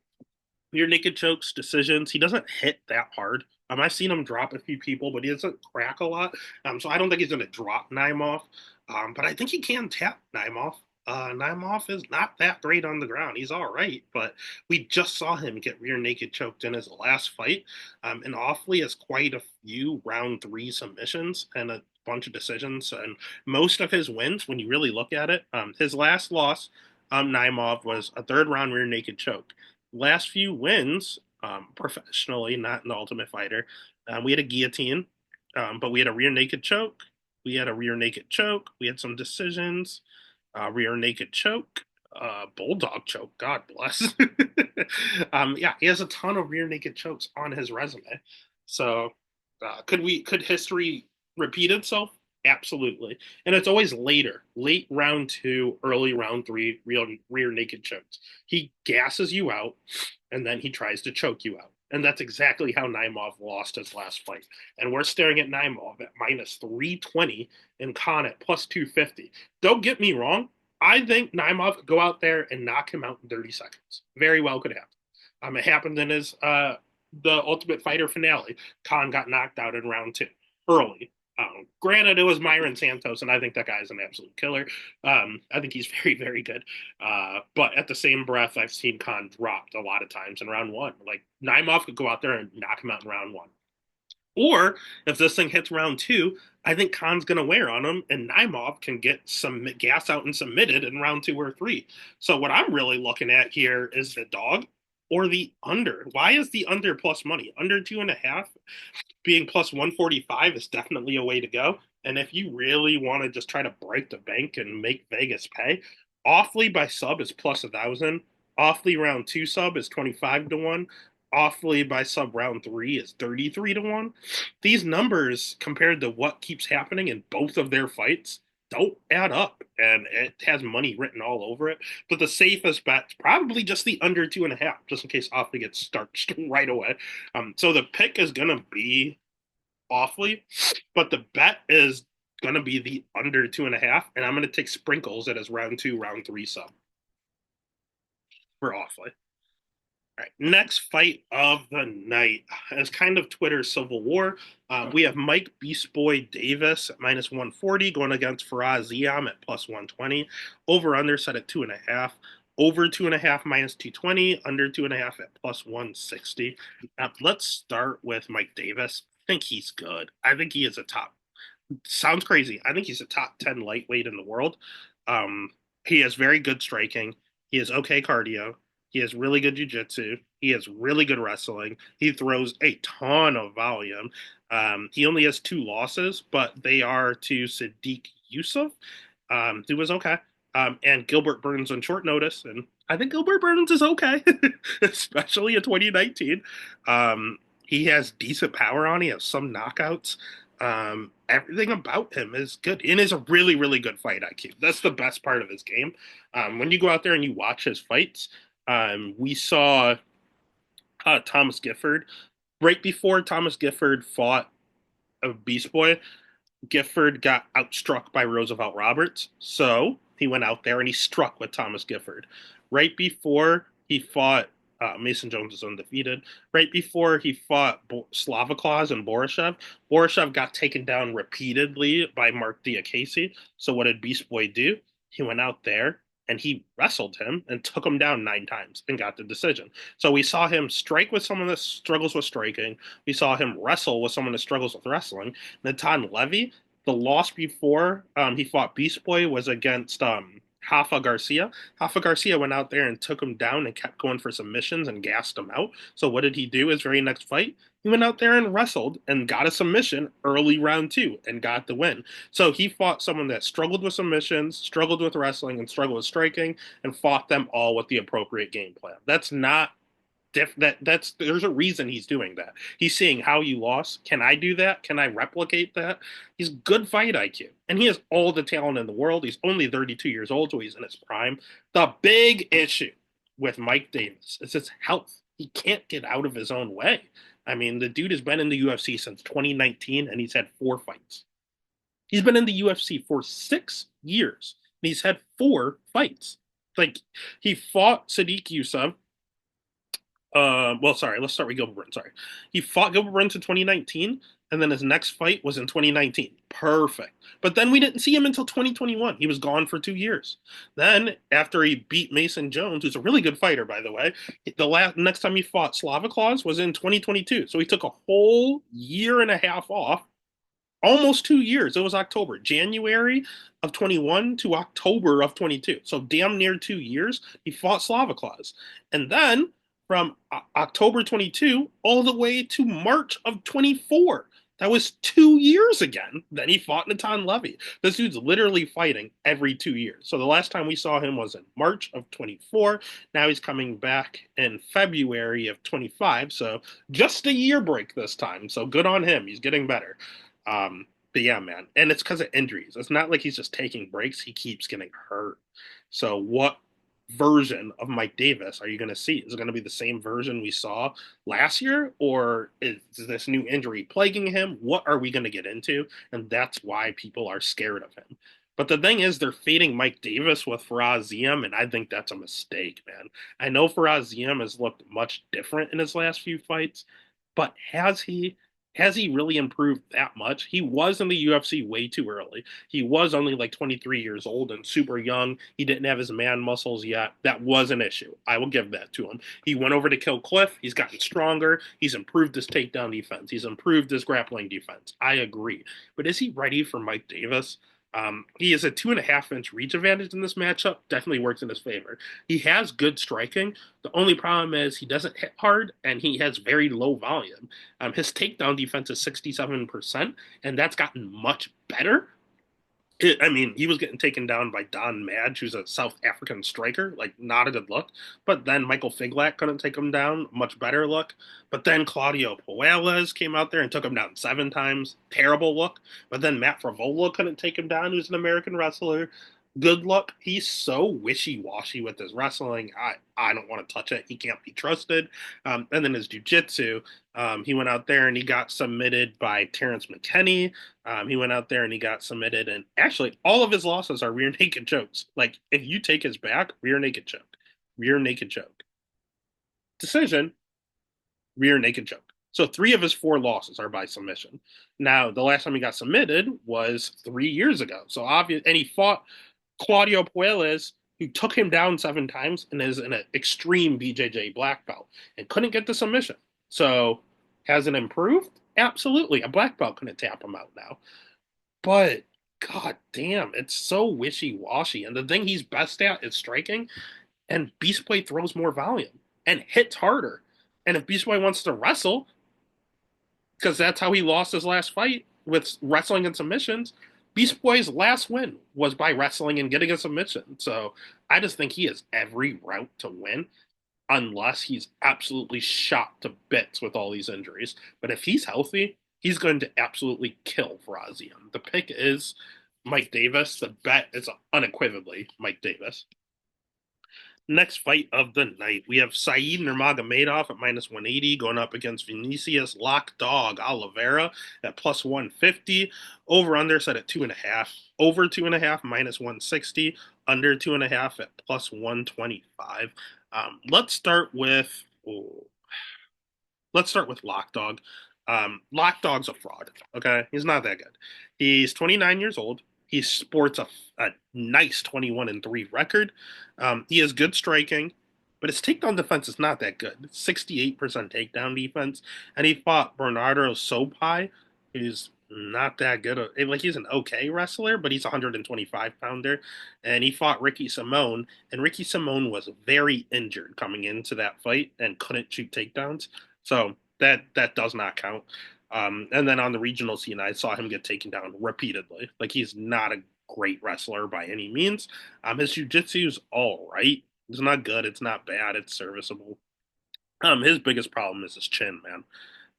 Your naked chokes, decisions. He doesn't hit that hard. I've seen him drop a few people, but he doesn't crack a lot. So I don't think he's going to drop Naimov. But I think he can tap Naimov. Naimov is not that great on the ground. He's all right, but we just saw him get rear naked choked in his last fight. And Offley has quite a few round three submissions and a bunch of decisions. And most of his wins, when you really look at it, his last loss, Naimov, was a third round rear naked choke. Last few wins, professionally, not in the Ultimate Fighter, we had a guillotine, but we had a rear naked choke. We had a rear naked choke. We had some decisions, rear naked choke, bulldog choke. God bless. Yeah, he has a ton of rear naked chokes on his resume. So, could history repeat itself? Absolutely. And it's always later, late round two, early round three, rear naked chokes. He gasses you out, and then he tries to choke you out. And that's exactly how Naimov lost his last fight. And we're staring at Naimov at minus 320 and Khan at plus 250. Don't get me wrong. I think Naimov could go out there and knock him out in 30 seconds. Very well could happen. It happened in his the Ultimate Fighter finale. Khan got knocked out in round two early. Granted, it was Myron Santos, and I think that guy is an absolute killer. I think he's very, very good. But at the same breath, I've seen Khan dropped a lot of times in round one. Like, Naimov could go out there and knock him out in round one. Or if this thing hits round two, I think Khan's going to wear on him, and Naimov can get some gas out and submitted in round two or three. So what I'm really looking at here is the dog or the under. Why is the under plus money? Under 2.5 being plus 145 is definitely a way to go. And if you really want to just try to break the bank and make Vegas pay, Offley by sub is plus 1,000. Offley round two sub is 25 to 1. Offley by sub round three is 33 to 1. These numbers compared to what keeps happening in both of their fights don't add up, and it has money written all over it. But the safest bet's probably just the under 2.5, just in case Offley gets starched right away. So the pick is gonna be Offley, but the bet is gonna be the under 2.5, and I'm gonna take sprinkles at his round two, round three sub for Offley. All right, next fight of the night is kind of Twitter civil war. We have Mike Beast Boy Davis at minus 140 going against Faraz Ziam at plus 120. Over under set at 2.5. over 2.5 minus 220, under 2.5 at plus 160. Let's start with Mike Davis. I think he's good. I think he is a top, sounds crazy. I think he's a top 10 lightweight in the world. Um, he has very good striking. He has okay cardio. He has really good jujitsu. He has really good wrestling. He throws a ton of volume. He only has two losses, but they are to Sadiq Yusuf, who was okay, and Gilbert Burns on short notice. And I think Gilbert Burns is okay, especially in 2019. He has decent power on. He has some knockouts. Everything about him is good and is a really, really good fight IQ. That's the best part of his game. When you go out there and you watch his fights, we saw Thomas Gifford right before Thomas Gifford fought a Beast Boy. Gifford got outstruck by Roosevelt Roberts, so he went out there and he struck with Thomas Gifford. Right before he fought Mason Jones is undefeated. Right before he fought Slavaclaus and Borishev, Borishev got taken down repeatedly by Mark Diakase. So what did Beast Boy do? He went out there and he wrestled him and took him down 9 times and got the decision. So we saw him strike with someone that struggles with striking. We saw him wrestle with someone that struggles with wrestling. Natan Levy, the loss before he fought Beast Boy was against Rafa Garcia. Rafa Garcia went out there and took him down and kept going for submissions and gassed him out. So what did he do his very next fight? He went out there and wrestled and got a submission early round 2 and got the win. So he fought someone that struggled with submissions, struggled with wrestling, and struggled with striking, and fought them all with the appropriate game plan. That's not that's there's a reason he's doing that. He's seeing how you lost. Can I do that? Can I replicate that? He's good fight IQ, and he has all the talent in the world. He's only 32 years old, so he's in his prime. The big issue with Mike Davis is his health. He can't get out of his own way. I mean, the dude has been in the UFC since 2019, and he's had 4 fights. He's been in the UFC for 6 years, and he's had 4 fights. Like, he fought Sadiq Yusuf. Well, sorry, let's start with Gilbert Burns. Sorry. He fought Gilbert Burns in 2019, and then his next fight was in 2019. Perfect. But then we didn't see him until 2021. He was gone for 2 years. Then, after he beat Mason Jones, who's a really good fighter, by the way, the next time he fought Slavaclaus was in 2022. So he took a whole year and a half off, almost 2 years. It was October, January of 21 to October of 22. So damn near 2 years. He fought Slavaclaus. And then from October 22 all the way to March of 24. That was 2 years again. Then he fought Natan Levy. This dude's literally fighting every 2 years. So the last time we saw him was in March of 24. Now he's coming back in February of 25. So just a year break this time. So good on him. He's getting better. But yeah, man. And it's because of injuries. It's not like he's just taking breaks. He keeps getting hurt. So what version of Mike Davis are you going to see? Is it going to be the same version we saw last year, or is this new injury plaguing him? What are we going to get into? And that's why people are scared of him. But the thing is, they're fading Mike Davis with Faraz Ziem, and I think that's a mistake, man. I know Faraz Ziem has looked much different in his last few fights, but has he really improved that much? He was in the UFC way too early. He was only like 23 years old and super young. He didn't have his man muscles yet. That was an issue. I will give that to him. He went over to kill Cliff. He's gotten stronger. He's improved his takedown defense. He's improved his grappling defense. I agree. But is he ready for Mike Davis? He has a 2.5 inch reach advantage in this matchup. Definitely works in his favor. He has good striking. The only problem is he doesn't hit hard and he has very low volume. His takedown defense is 67%, and that's gotten much better. I mean, he was getting taken down by Don Madge, who's a South African striker. Like, not a good look. But then Michael Figlak couldn't take him down. Much better look. But then Claudio Puelles came out there and took him down 7 times. Terrible look. But then Matt Favola couldn't take him down, who's an American wrestler. Good luck. He's so wishy-washy with his wrestling. I don't want to touch it. He can't be trusted. And then his jiu-jitsu, he went out there and he got submitted by Terrence McKinney. He went out there and he got submitted. And actually, all of his losses are rear naked chokes. Like, if you take his back, rear naked choke. Rear naked choke. Decision, rear naked choke. So 3 of his 4 losses are by submission. Now, the last time he got submitted was 3 years ago. So obvious, and he fought Claudio Puelles He took him down 7 times and is an extreme BJJ black belt and couldn't get the submission. So has it improved? Absolutely. A black belt couldn't tap him out now. But god damn, it's so wishy-washy. And the thing he's best at is striking, and Beast Boy throws more volume and hits harder. And if Beast Boy wants to wrestle, because that's how he lost his last fight with wrestling and submissions. Beast Boy's last win was by wrestling and getting a submission. So I just think he has every route to win unless he's absolutely shot to bits with all these injuries. But if he's healthy, he's going to absolutely kill Farazian. The pick is Mike Davis. The bet is unequivocally Mike Davis. Next fight of the night, we have Said Nurmagomedov at minus 180 going up against Vinicius Lock Dog Oliveira at plus 150. Over under set at 2.5. Over 2.5 minus 160. Under 2.5 at plus 125. Let's start with Lock Dog. Lock Dog's a fraud. Okay, he's not that good. He's 29 years old. He sports a nice 21-3 record. He has good striking, but his takedown defense is not that good. 68% takedown defense, and he fought Bernardo Sopai, who's not that good. Like he's an okay wrestler, but he's a 125-pounder, and he fought Ricky Simone, and Ricky Simone was very injured coming into that fight and couldn't shoot takedowns. So that does not count. And then on the regional scene, I saw him get taken down repeatedly. Like he's not a great wrestler by any means. His jujitsu is all right. It's not good. It's not bad. It's serviceable. His biggest problem is his chin, man.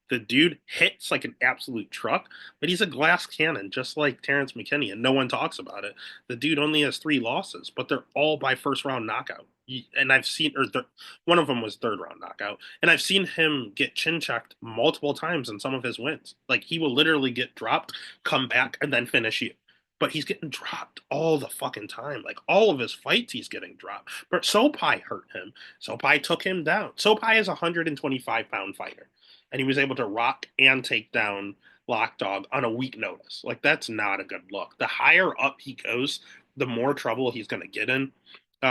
The dude hits like an absolute truck, but he's a glass cannon, just like Terrence McKinney, and no one talks about it. The dude only has 3 losses, but they're all by first round knockout. And I've seen, one of them was third round knockout, and I've seen him get chin checked multiple times in some of his wins. Like he will literally get dropped, come back, and then finish you. But he's getting dropped all the fucking time. Like all of his fights, he's getting dropped. But Sopai hurt him. Sopai took him down. Sopai is a 125-pound fighter, and he was able to rock and take down Lock Dog on a week notice. Like that's not a good look. The higher up he goes, the more trouble he's going to get in.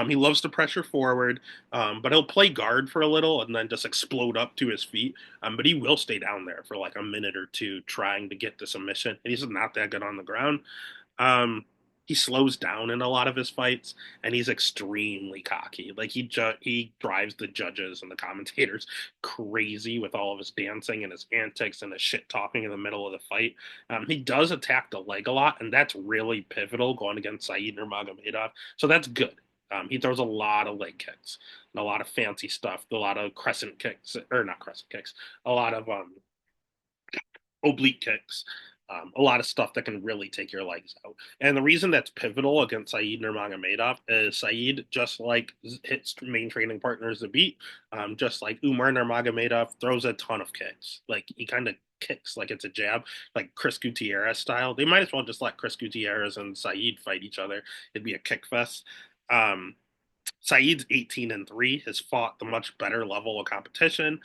He loves to pressure forward, but he'll play guard for a little and then just explode up to his feet. But he will stay down there for like a minute or two trying to get the submission. He's not that good on the ground. Um, he slows down in a lot of his fights, and he's extremely cocky. Like he drives the judges and the commentators crazy with all of his dancing and his antics and his shit talking in the middle of the fight. He does attack the leg a lot, and that's really pivotal going against Said Nurmagomedov. So that's good. He throws a lot of leg kicks and a lot of fancy stuff, a lot of crescent kicks, or not crescent kicks, a lot of oblique kicks, a lot of stuff that can really take your legs out. And the reason that's pivotal against Said Nurmagomedov is Said, just like his main training partners, Zabit, just like Umar Nurmagomedov, throws a ton of kicks. Like he kind of kicks like it's a jab, like Chris Gutierrez style. They might as well just let Chris Gutierrez and Said fight each other. It'd be a kick fest. Um, Said's 18-3, has fought the much better level of competition.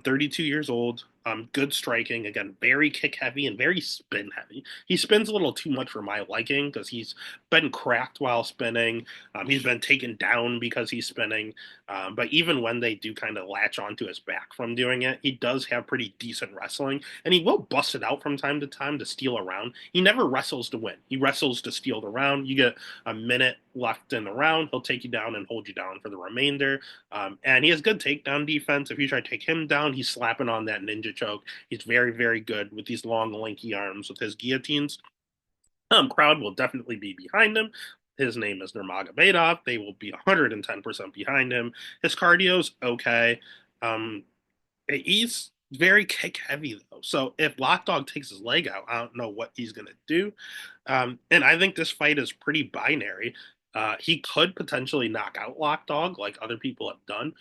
32 years old, good striking. Again, very kick heavy and very spin heavy. He spins a little too much for my liking because he's been cracked while spinning. He's been taken down because he's spinning. But even when they do kind of latch onto his back from doing it, he does have pretty decent wrestling, and he will bust it out from time to time to steal a round. He never wrestles to win. He wrestles to steal the round. You get a minute left in the round, he'll take you down and hold you down for the remainder. And he has good takedown defense. If you try to take him down, he's slapping on that ninja choke. He's very, very good with these long, lanky arms with his guillotines. Crowd will definitely be behind him. His name is Nurmagomedov. They will be 110% behind him. His cardio's okay. Um, he's very kick heavy though. So if Lock Dog takes his leg out, I don't know what he's gonna do. And I think this fight is pretty binary. He could potentially knock out Lock Dog like other people have done.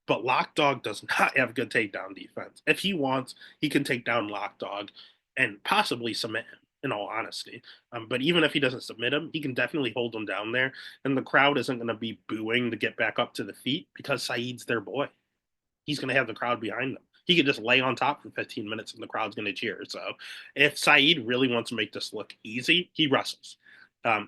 But Lock Dog does not have good takedown defense. If he wants, he can take down Lock Dog and possibly submit him, in all honesty. But even if he doesn't submit him, he can definitely hold him down there. And the crowd isn't going to be booing to get back up to the feet because Said's their boy. He's going to have the crowd behind him. He could just lay on top for 15 minutes and the crowd's going to cheer. So if Said really wants to make this look easy, he wrestles.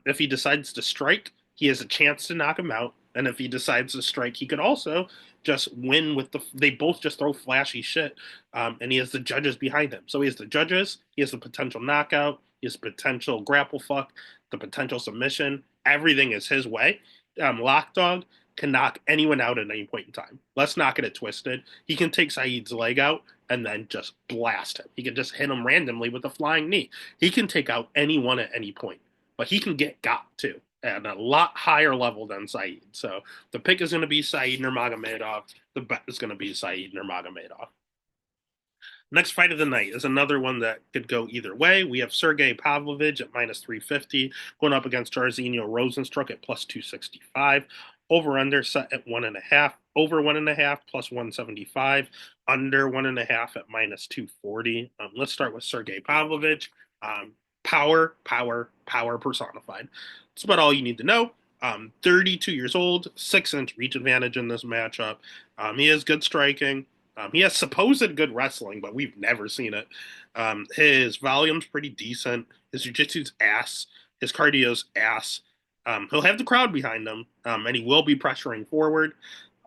If he decides to strike, he has a chance to knock him out. And if he decides to strike, he could also just win with the. They both just throw flashy shit, and he has the judges behind him. So he has the judges, he has the potential knockout, he has potential grapple fuck, the potential submission. Everything is his way. Lock Dog can knock anyone out at any point in time. Let's not get it twisted. He can take Saeed's leg out and then just blast him. He can just hit him randomly with a flying knee. He can take out anyone at any point, but he can get got too at a lot higher level than Saeed. So the pick is going to be Saeed Nurmagomedov. The bet is going to be Saeed Nurmagomedov. Next fight of the night is another one that could go either way. We have Sergey Pavlovich at minus 350 going up against Jairzinho Rosenstruck at plus 265. Over under set at 1.5. Over 1.5 plus 175. Under 1.5 at minus 240. Let's start with Sergey Pavlovich. Power, power, power personified. That's about all you need to know. 32 years old, 6-inch reach advantage in this matchup. He has good striking. He has supposed good wrestling, but we've never seen it. His volume's pretty decent. His jiu-jitsu's ass. His cardio's ass. He'll have the crowd behind him, and he will be pressuring forward.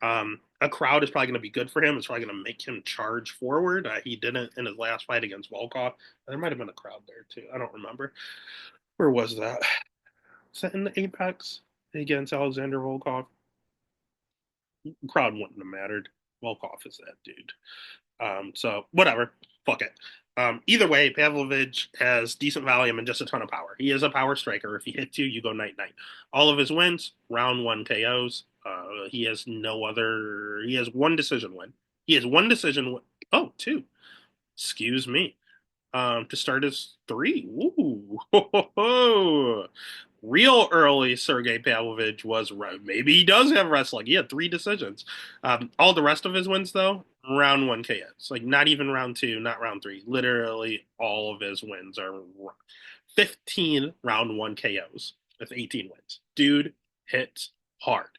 A crowd is probably going to be good for him. It's probably going to make him charge forward. He didn't in his last fight against Volkov. There might have been a crowd there, too. I don't remember. Where was that? Was that in the Apex against Alexander Volkov? The crowd wouldn't have mattered. Volkov is that dude. So whatever, fuck it. Either way, Pavlovich has decent volume and just a ton of power. He is a power striker. If he hits you, you go night night. All of his wins, round one KOs. He has no other. He has one decision win. He has one decision win. Oh, two. Excuse me. To start his three. Ooh. Real early Sergey Pavlovich was maybe he does have wrestling. He had three decisions. All the rest of his wins though, round one KOs. Like not even round two, not round three. Literally all of his wins are 15 round one KOs with 18 wins. Dude hits hard.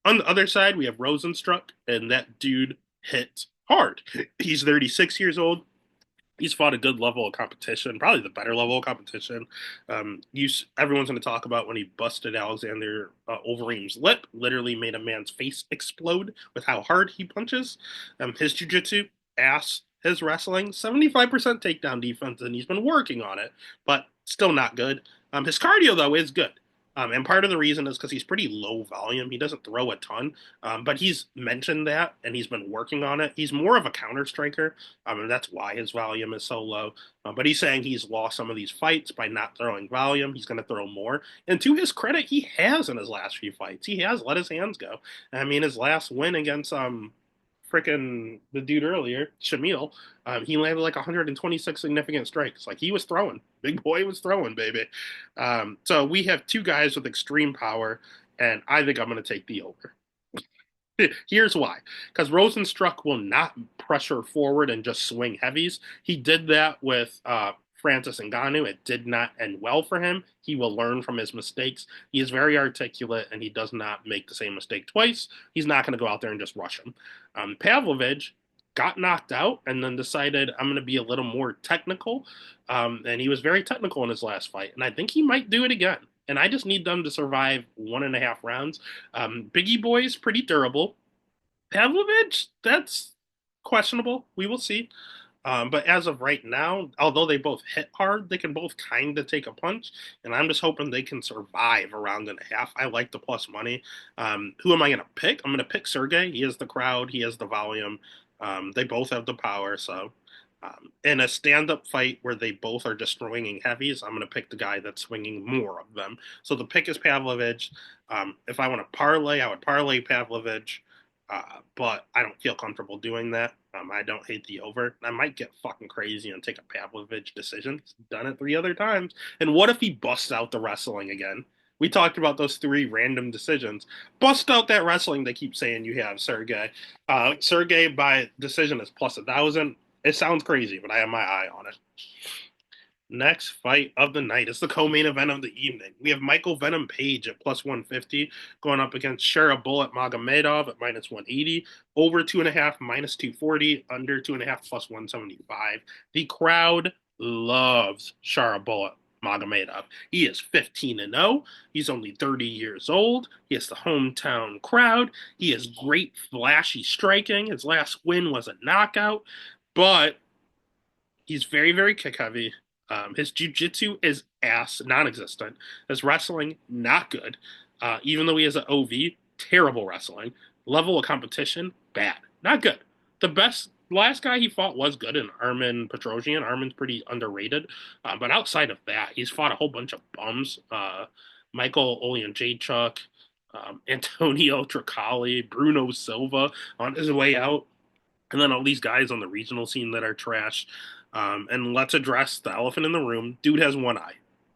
On the other side, we have Rosenstruck, and that dude hits hard. He's 36 years old. He's fought a good level of competition, probably the better level of competition. Everyone's going to talk about when he busted Alexander Overeem's lip, literally made a man's face explode with how hard he punches. His jiu-jitsu, ass, his wrestling, 75% takedown defense, and he's been working on it, but still not good. His cardio, though, is good. And part of the reason is because he's pretty low volume. He doesn't throw a ton, but he's mentioned that and he's been working on it. He's more of a counter striker, and that's why his volume is so low. But he's saying he's lost some of these fights by not throwing volume. He's going to throw more. And to his credit, he has in his last few fights. He has let his hands go. I mean, his last win against freaking the dude earlier, Shamil, he landed like 126 significant strikes. Like he was throwing. Big boy was throwing, baby. So we have two guys with extreme power, and I think I'm going to take the over. Here's why. Because Rosenstruck will not pressure forward and just swing heavies. He did that with Francis Ngannou. It did not end well for him. He will learn from his mistakes. He is very articulate and he does not make the same mistake twice. He's not going to go out there and just rush him. Pavlovich got knocked out and then decided I'm going to be a little more technical. And he was very technical in his last fight. And I think he might do it again. And I just need them to survive 1.5 rounds. Biggie Boy is pretty durable. Pavlovich, that's questionable. We will see. But as of right now, although they both hit hard, they can both kind of take a punch. And I'm just hoping they can survive a round and a half. I like the plus money. Who am I going to pick? I'm going to pick Sergey. He has the crowd, he has the volume. They both have the power. So in a stand-up fight where they both are just swinging heavies, I'm going to pick the guy that's swinging more of them. So the pick is Pavlovich. If I want to parlay, I would parlay Pavlovich, but I don't feel comfortable doing that. I don't hate the over. I might get fucking crazy and take a Pavlovich decision. He's done it 3 other times. And what if he busts out the wrestling again? We talked about those 3 random decisions. Bust out that wrestling they keep saying you have, Sergey. Sergey by decision is plus 1,000. It sounds crazy, but I have my eye on it. Next fight of the night is the co-main event of the evening. We have Michael Venom Page at plus 150 going up against Shara Bullet Magomedov at minus 180, over 2.5 minus 240, under 2.5 plus 175. The crowd loves Shara Bullet Magomedov. He is 15-0. He's only 30 years old. He has the hometown crowd. He has great flashy striking. His last win was a knockout, but he's very, very kick heavy. His jiu-jitsu is ass non-existent. His wrestling not good. Even though he has an OV, terrible wrestling. Level of competition bad, not good. The best last guy he fought was good in Armin Petrosian. Armin's pretty underrated, but outside of that, he's fought a whole bunch of bums. Michael Oleanjachuk, Antonio Tricali, Bruno Silva on his way out, and then all these guys on the regional scene that are trash. And let's address the elephant in the room. Dude has one eye.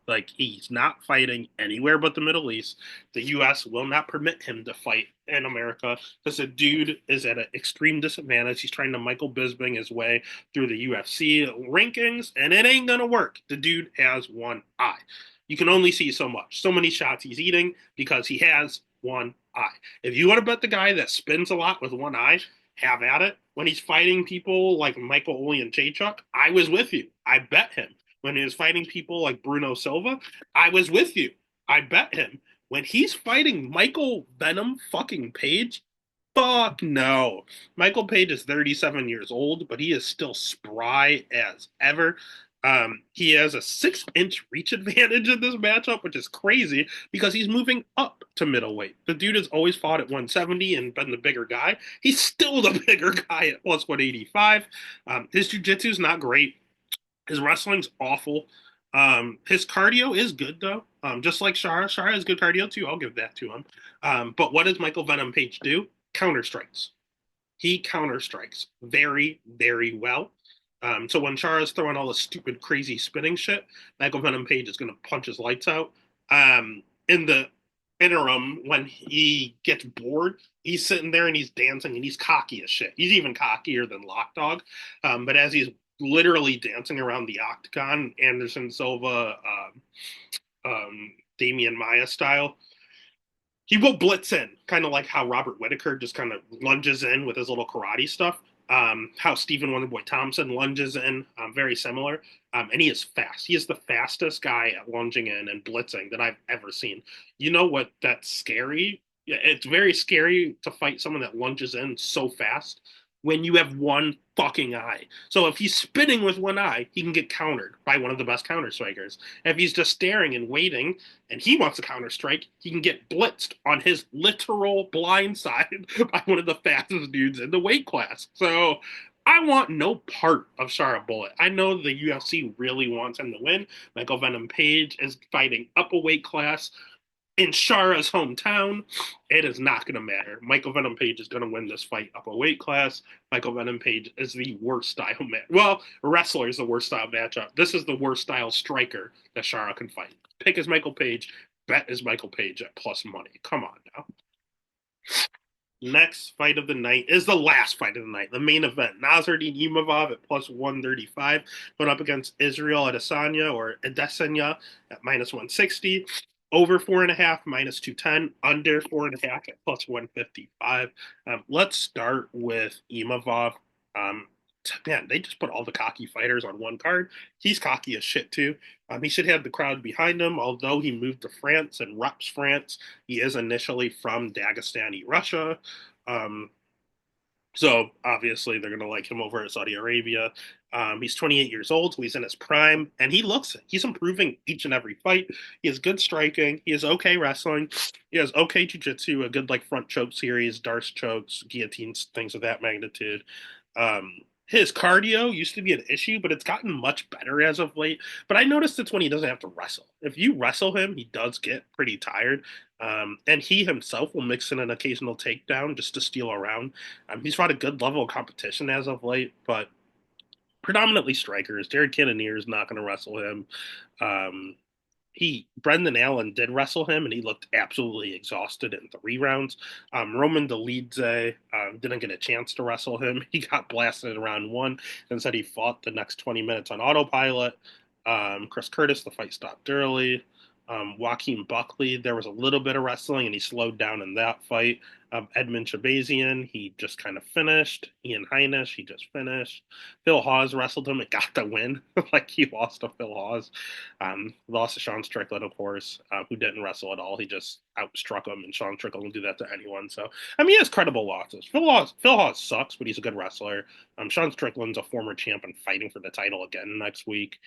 Like, he's not fighting anywhere but the Middle East. The U.S. will not permit him to fight in America because the dude is at an extreme disadvantage. He's trying to Michael Bisping his way through the UFC rankings, and it ain't going to work. The dude has one eye. You can only see so much, so many shots he's eating because he has one eye. If you want to bet the guy that spins a lot with one eye, have at it. When he's fighting people like Michael Oleanjachuk, I was with you. I bet him. When he was fighting people like Bruno Silva, I was with you. I bet him. When he's fighting Michael Venom fucking Page, fuck no. Michael Page is 37 years old, but he is still spry as ever. He has a 6-inch reach advantage in this matchup, which is crazy because he's moving up to middleweight. The dude has always fought at 170 and been the bigger guy. He's still the bigger guy at plus 185. His jiu-jitsu is not great. His wrestling's awful. His cardio is good though. Just like Shara. Shara has good cardio too. I'll give that to him. But what does Michael Venom Page do? Counter strikes. He counter strikes very, very well. So when Chara's throwing all the stupid, crazy spinning shit, Michael Venom Page is going to punch his lights out. In the interim, when he gets bored, he's sitting there and he's dancing and he's cocky as shit. He's even cockier than Lockdog. But as he's literally dancing around the octagon, Anderson Silva, Damian Maya style, he will blitz in, kind of like how Robert Whitaker just kind of lunges in with his little karate stuff. How Stephen Wonderboy Thompson lunges in, very similar. And he is fast. He is the fastest guy at lunging in and blitzing that I've ever seen. You know what? That's scary. Yeah, it's very scary to fight someone that lunges in so fast when you have one fucking eye. So if he's spinning with one eye, he can get countered by one of the best counter strikers. If he's just staring and waiting and he wants to counter strike, he can get blitzed on his literal blind side by one of the fastest dudes in the weight class. So I want no part of Shara Bullet. I know the UFC really wants him to win. Michael Venom Page is fighting up a weight class in Shara's hometown. It is not going to matter. Michael Venom Page is going to win this fight up a weight class. Michael Venom Page is the worst style match. Well, wrestler is the worst style matchup. This is the worst style striker that Shara can fight. Pick is Michael Page. Bet is Michael Page at plus money. Come on now. Next fight of the night is the last fight of the night, the main event. Nasruddin Imavov at plus 135, going up against Israel Adesanya or Adesanya at minus 160. Over 4.5, minus 210. Under 4.5 at plus 155. Let's start with Imavov. Man, they just put all the cocky fighters on one card. He's cocky as shit too. He should have the crowd behind him. Although he moved to France and reps France, he is initially from Dagestani Russia. Um, so obviously they're gonna like him over at Saudi Arabia. He's 28 years old, so he's in his prime, and he looks it. He's improving each and every fight. He has good striking. He has okay wrestling. He has okay jiu-jitsu, a good like front choke series, Darce chokes, guillotines, things of that magnitude. His cardio used to be an issue, but it's gotten much better as of late. But I noticed it's when he doesn't have to wrestle. If you wrestle him, he does get pretty tired. And he himself will mix in an occasional takedown just to steal around. He's fought a good level of competition as of late, but predominantly strikers. Jared Cannonier is not going to wrestle him. Um, Brendan Allen did wrestle him, and he looked absolutely exhausted in 3 rounds. Roman Dolidze didn't get a chance to wrestle him. He got blasted in round 1 and said he fought the next 20 minutes on autopilot. Chris Curtis, the fight stopped early. Joaquin Buckley, there was a little bit of wrestling, and he slowed down in that fight. Edmund Shabazian, he just kind of finished. Ian Heinisch, he just finished. Phil Hawes wrestled him and got the win. Like he lost to Phil Hawes. Lost to Sean Strickland, of course, who didn't wrestle at all. He just outstruck him, and Sean Strickland will do that to anyone. So, I mean, he has credible losses. Phil Hawes sucks, but he's a good wrestler. Sean Strickland's a former champ and fighting for the title again next week.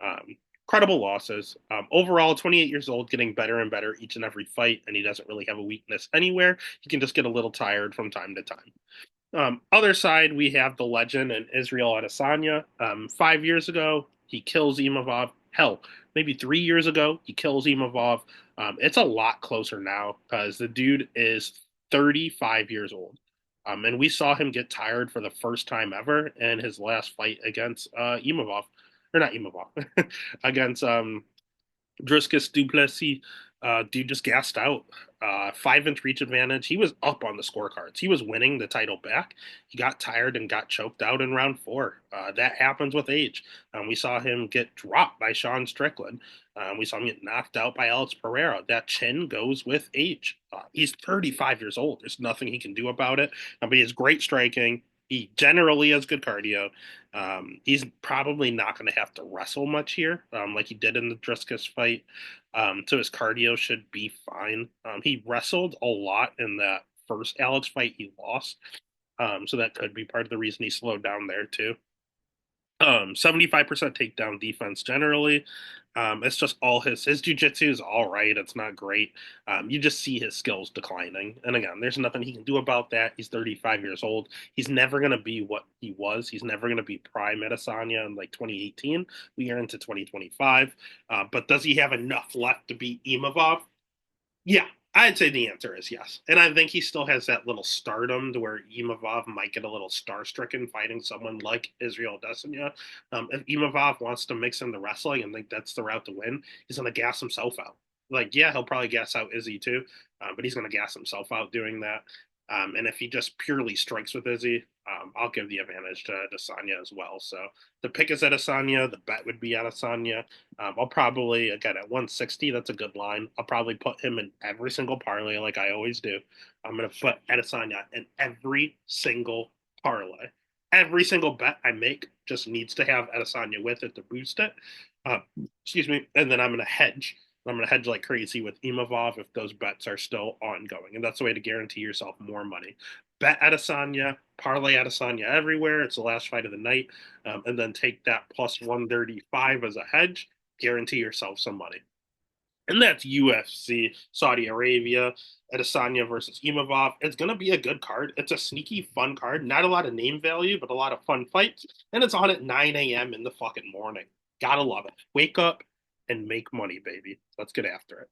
Um, Credible losses. Overall, 28 years old, getting better and better each and every fight, and he doesn't really have a weakness anywhere. He can just get a little tired from time to time. Other side, we have the legend and Israel Adesanya. 5 years ago, he kills Imavov. Hell, maybe 3 years ago, he kills Imavov. It's a lot closer now because the dude is 35 years old. And we saw him get tired for the first time ever in his last fight against Imavov, or not Imavov, against Driscus Duplessis. Dude just gassed out. 5 inch reach advantage. He was up on the scorecards. He was winning the title back. He got tired and got choked out in round 4. That happens with age. We saw him get dropped by Sean Strickland. We saw him get knocked out by Alex Pereira. That chin goes with age. He's 35 years old. There's nothing he can do about it. But he has great striking. He generally has good cardio. He's probably not going to have to wrestle much here, like he did in the Driscus fight. So his cardio should be fine. He wrestled a lot in that first Alex fight he lost. So that could be part of the reason he slowed down there too. 75% takedown defense generally. It's just all his jujitsu is all right. It's not great. You just see his skills declining. And again, there's nothing he can do about that. He's 35 years old. He's never gonna be what he was. He's never gonna be prime Adesanya in like 2018. We are into 2025. But does he have enough left to beat Imavov? Yeah, I'd say the answer is yes. And I think he still has that little stardom to where Imavov might get a little star-stricken fighting someone like Israel Adesanya. If Imavov wants to mix in the wrestling and think that's the route to win, he's going to gas himself out. Like, yeah, he'll probably gas out Izzy too, but he's going to gas himself out doing that. And if he just purely strikes with Izzy, I'll give the advantage to Adesanya as well. So the pick is Adesanya. The bet would be Adesanya. I'll probably, again, at 160, that's a good line. I'll probably put him in every single parlay like I always do. I'm going to put Adesanya in every single parlay. Every single bet I make just needs to have Adesanya with it to boost it. Uh, excuse me. And then I'm going to hedge. I'm going to hedge like crazy with Imavov if those bets are still ongoing. And that's the way to guarantee yourself more money. Bet Adesanya, parlay Adesanya everywhere. It's the last fight of the night. And then take that plus 135 as a hedge. Guarantee yourself some money. And that's UFC Saudi Arabia, Adesanya versus Imavov. It's going to be a good card. It's a sneaky, fun card. Not a lot of name value, but a lot of fun fights. And it's on at 9 a.m. in the fucking morning. Gotta love it. Wake up and make money, baby. Let's get after it.